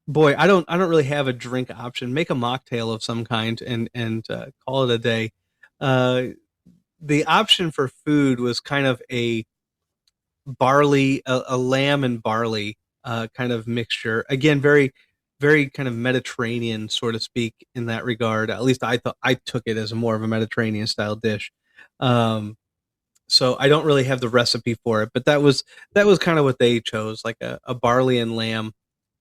boy, I don't really have a drink option. Make a mocktail of some kind and call it a day. The option for food was kind of a lamb and barley kind of mixture. Again, very, very kind of Mediterranean, so to speak, in that regard. At least I took it as more of a Mediterranean style dish. So I don't really have the recipe for it, but that was kind of what they chose, like a barley and lamb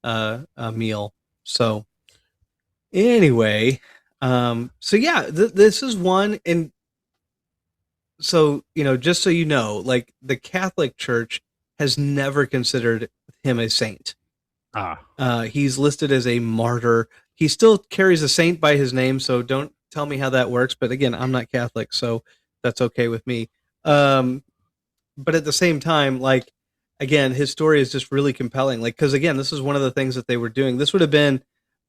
a meal. So anyway, so yeah, this is one. And so, just so you know, like, the Catholic Church has never considered him a saint. He's listed as a martyr. He still carries a saint by his name, so don't tell me how that works. But again, I'm not Catholic, so that's okay with me. But at the same time, like, again, his story is just really compelling. Like, because again, this is one of the things that they were doing. This would have been,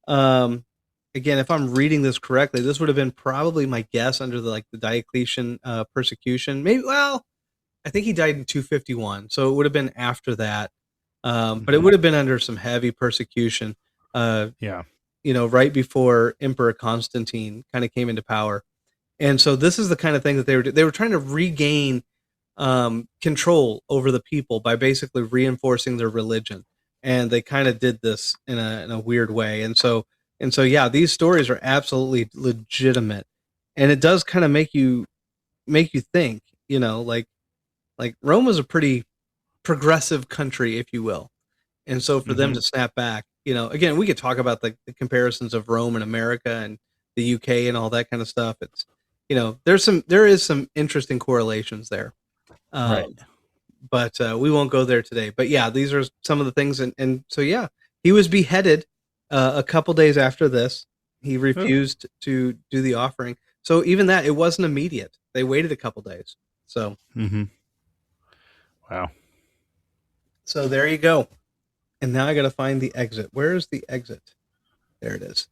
again, if I'm reading this correctly, this would have been probably my guess under the Diocletian persecution. Maybe, well, I think he died in 251, so it would have been after that. But it would have been under some heavy persecution. Right before Emperor Constantine kind of came into power. And so this is the kind of thing that they were trying to regain control over the people by basically reinforcing their religion. And they kind of did this in a weird way. And so yeah, these stories are absolutely legitimate. And it does kind of make you think, like Rome was a pretty progressive country, if you will. And so for them to snap back, again, we could talk about the comparisons of Rome and America and the UK and all that kind of stuff. It's, there is some interesting correlations there. Right. But we won't go there today. But yeah, these are some of the things. And so, yeah, he was beheaded a couple days after this. He refused to do the offering. So even that, it wasn't immediate. They waited a couple days. So, wow. So there you go. And now I got to find the exit. Where is the exit? There it is.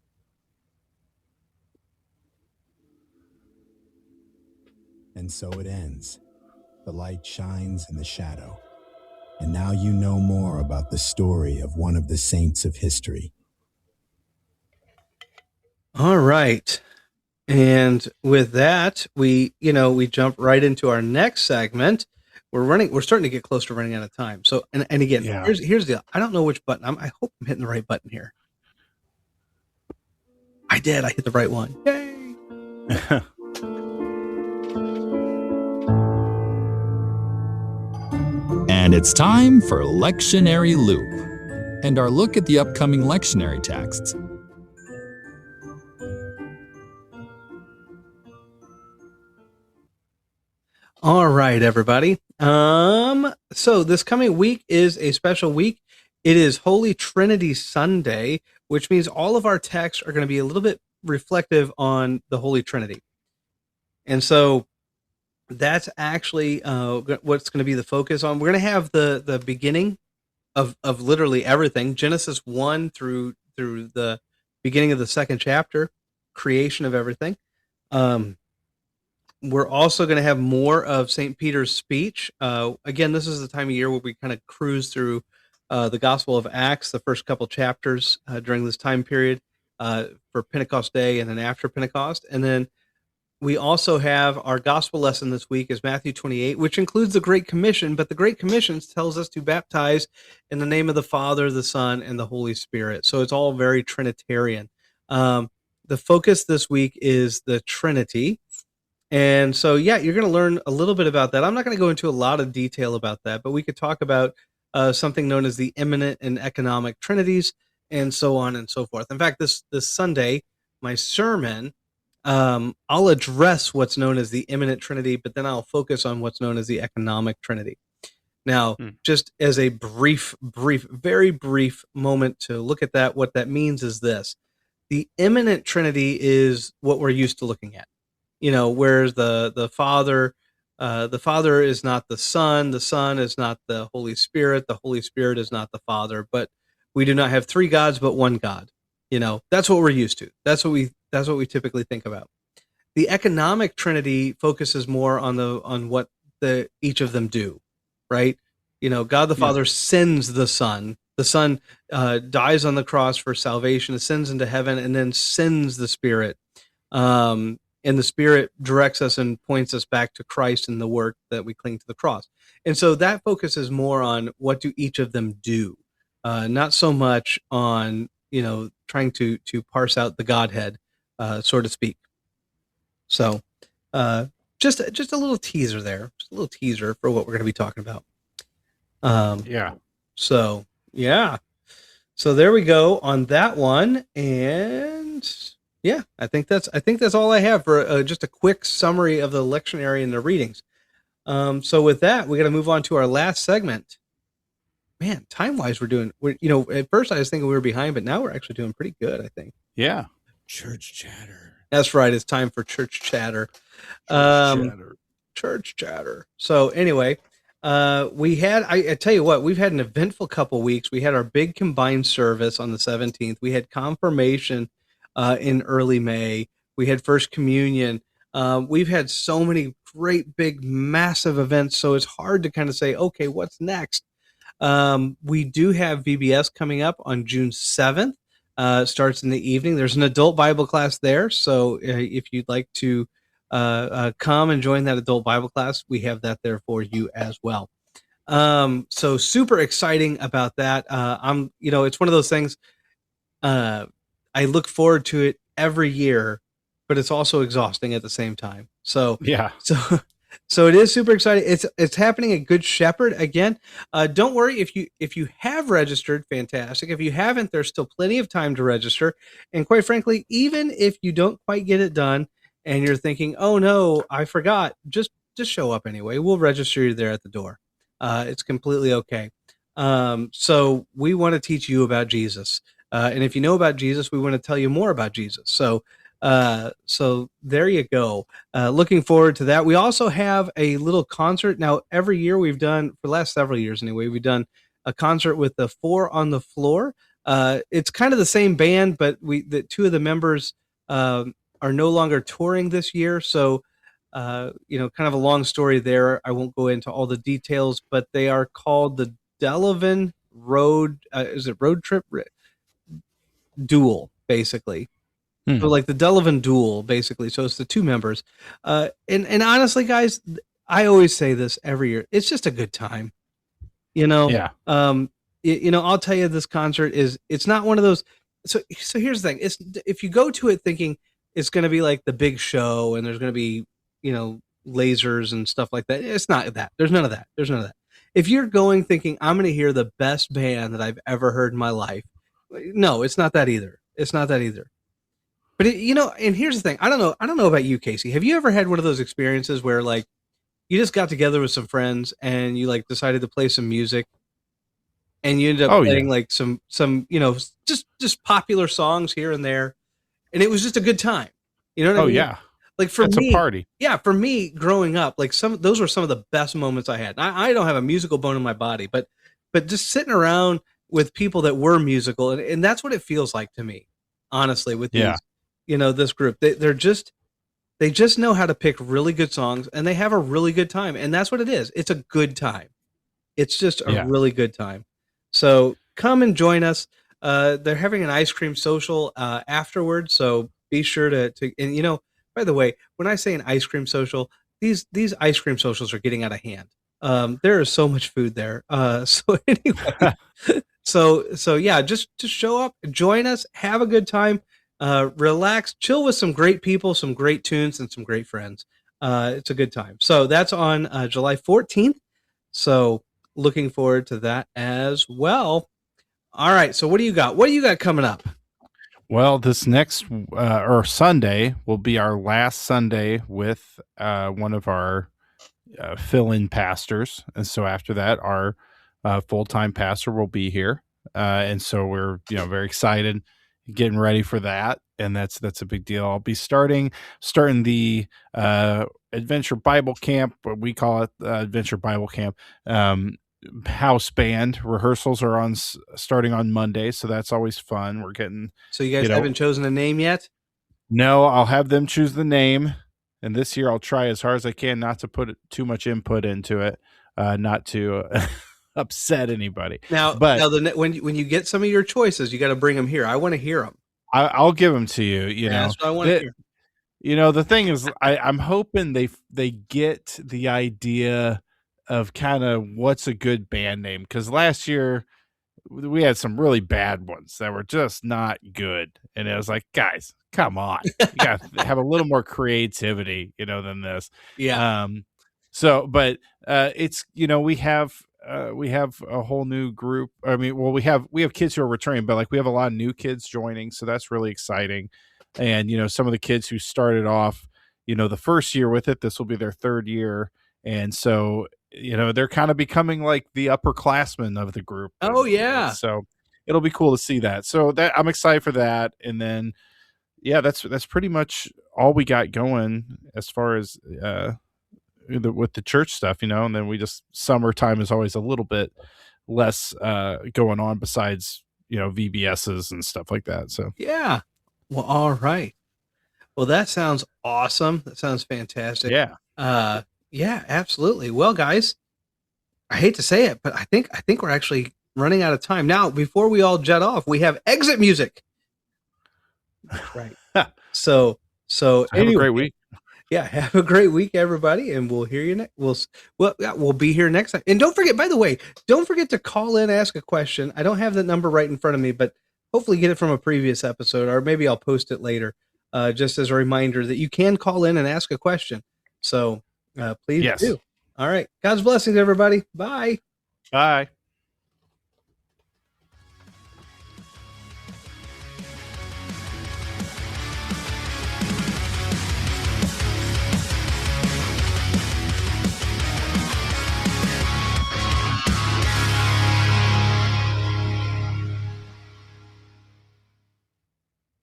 And so it ends. The light shines in the shadow. And now you know more about the story of one of the saints of history. All right. And with that, we jump right into our next segment. We're starting to get close to running out of time. So, and again, here's the deal. I don't know which button. I hope I'm hitting the right button here. I did. I hit the right one. Yay! And it's time for Lectionary Loop and our look at the upcoming lectionary texts. All right, everybody. So this coming week is a special week. It is Holy Trinity Sunday, which means all of our texts are going to be a little bit reflective on the Holy Trinity. And so that's actually what's going to be the focus on. We're going to have the beginning of literally everything, Genesis 1 through the beginning of the second chapter, creation of everything. We're also going to have more of St. Peter's speech. Again, this is the time of year where we kind of cruise through the Gospel of Acts, the first couple chapters during this time period for Pentecost Day and then after Pentecost. And then we also have our gospel lesson this week is Matthew 28, which includes the Great Commission. But the Great Commission tells us to baptize in the name of the Father, the Son, and the Holy Spirit. So it's all very Trinitarian. The focus this week is the Trinity. And so, yeah, you're going to learn a little bit about that. I'm not going to go into a lot of detail about that, but we could talk about something known as the immanent and economic trinities and so on and so forth. In fact, this Sunday, my sermon, I'll address what's known as the immanent trinity, but then I'll focus on what's known as the economic trinity. Now, just as a very brief moment to look at that, what that means is this. The immanent Trinity is what we're used to looking at. Whereas the Father is not the Son is not the Holy Spirit is not the Father, but we do not have three gods but one God. That's what we're used to. That's what we typically think about. The economic Trinity focuses more on what each of them do, right? God the Father sends the Son. The Son dies on the cross for salvation, ascends into heaven, and then sends the Spirit. And the Spirit directs us and points us back to Christ and the work that we cling to the cross. And so that focuses more on what do each of them do, not so much on trying to parse out the Godhead, so to speak. So just a little teaser there, just a little teaser for what we're going to be talking about. So there we go on that one. And yeah, I think that's all I have for just a quick summary of the lectionary and the readings. So with that, we're going to move on to our last segment. Man, time-wise, at first I was thinking we were behind, but now we're actually doing pretty good, I think. Yeah. Church chatter. That's right. It's time for church chatter. Church chatter. So anyway, I tell you what, we've had an eventful couple weeks. We had our big combined service on the 17th. We had confirmation in early May. We had First Communion. We've had so many great, big, massive events. So it's hard to kind of say, okay, what's next? We do have VBS coming up on June 7th. Starts in the evening. There's an adult Bible class there. So if you'd like to come and join that adult Bible class, we have that there for you as well. So super exciting about that. It's one of those things. I look forward to it every year, but it's also exhausting at the same time. So yeah. So it is super exciting. It's happening at Good Shepherd again. Don't worry if you have registered, fantastic. If you haven't, there's still plenty of time to register. And quite frankly, even if you don't quite get it done and you're thinking, "Oh no, I forgot," just show up anyway. We'll register you there at the door. It's completely okay. So we want to teach you about Jesus, and if you know about Jesus, we want to tell you more about Jesus. So there you go. Looking forward to that. We also have a little concert. Now, every year we've done, for the last several years anyway, we've done a concert with the Four on the Floor. It's kind of the same band, but the two of the members are no longer touring this year. So, kind of a long story there. I won't go into all the details, but they are called the Delavan Road. Is it Road Trip Duel, basically? So like the Delavan Duel, basically. So it's the two members. And honestly, guys, I always say this every year. It's just a good time. Yeah. I'll tell you, this concert it's not one of those. So here's the thing. If you go to it thinking it's going to be like the big show and there's going to be, lasers and stuff like that, it's not that. There's none of that. If you're going thinking I'm going to hear the best band that I've ever heard in my life, no, it's not that either. But and here's the thing. I don't know about you, Casey. Have you ever had one of those experiences where like you just got together with some friends and you like decided to play some music and you ended up playing like some just popular songs here and there, and it was just a good time. You know what I mean? Yeah. Like for me, a party. Yeah, for me growing up, like those were some of the best moments I had. I don't have a musical bone in my body, but just sitting around with people that were musical, and that's what it feels like to me, honestly, with these. This group, they just know how to pick really good songs and they have a really good time. And that's what it is. It's a good time. It's just a really good time. So come and join us. They're having an ice cream social afterwards. So be sure to, and by the way, when I say an ice cream social, these ice cream socials are getting out of hand. There is so much food there. So anyway, so yeah, just show up, join us, have a good time. Relax, chill with some great people, some great tunes, and some great friends. It's a good time. So that's on July 14th. So looking forward to that as well. All right. So what do you got? What do you got coming up? Well, this next Sunday will be our last Sunday with one of our fill-in pastors. And so after that, our full-time pastor will be here. And so we're, very excited, getting ready for that. And that's a big deal. I'll be starting the Adventure Bible Camp, what we call it, Adventure Bible Camp. House band rehearsals are starting on Monday, so that's always fun. We're getting. So you guys haven't chosen a name yet? No, I'll have them choose the name, and this year I'll try as hard as I can not to put too much input into it, not to upset anybody. When you get some of your choices, you got to bring them here. I want to hear them. I'll give them to you. That's what I want to The hear. thing is, I'm hoping they get the idea of kind of what's a good band name, because last year we had some really bad ones that were just not good, and it was like, guys, come on, you got to have a little more creativity, than this. But it's we have a whole new group. I mean, well, we have kids who are returning, but like we have a lot of new kids joining, so that's really exciting. And some of the kids who started off the first year with it, this will be their third year, and so they're kind of becoming like the upperclassmen of the group. Oh, yeah. So it'll be cool to see that. So that I'm excited for that. And then, that's pretty much all we got going as far as with the church stuff, and then we just, summertime is always a little bit less going on besides, VBSs and stuff like that. So, yeah. Well, all right. Well, that sounds awesome. That sounds fantastic. Yeah. Yeah, absolutely. Well, guys, I hate to say it, but I think we're actually running out of time. Now, before we all jet off, we have exit music. Right. So have a great week. Yeah, have a great week, everybody, and we'll hear you next. We'll be here next time. And don't forget to call in, ask a question. I don't have the number right in front of me, but hopefully get it from a previous episode, or maybe I'll post it later, just as a reminder that you can call in and ask a question. So please do. All right. God's blessings, everybody. Bye. Bye.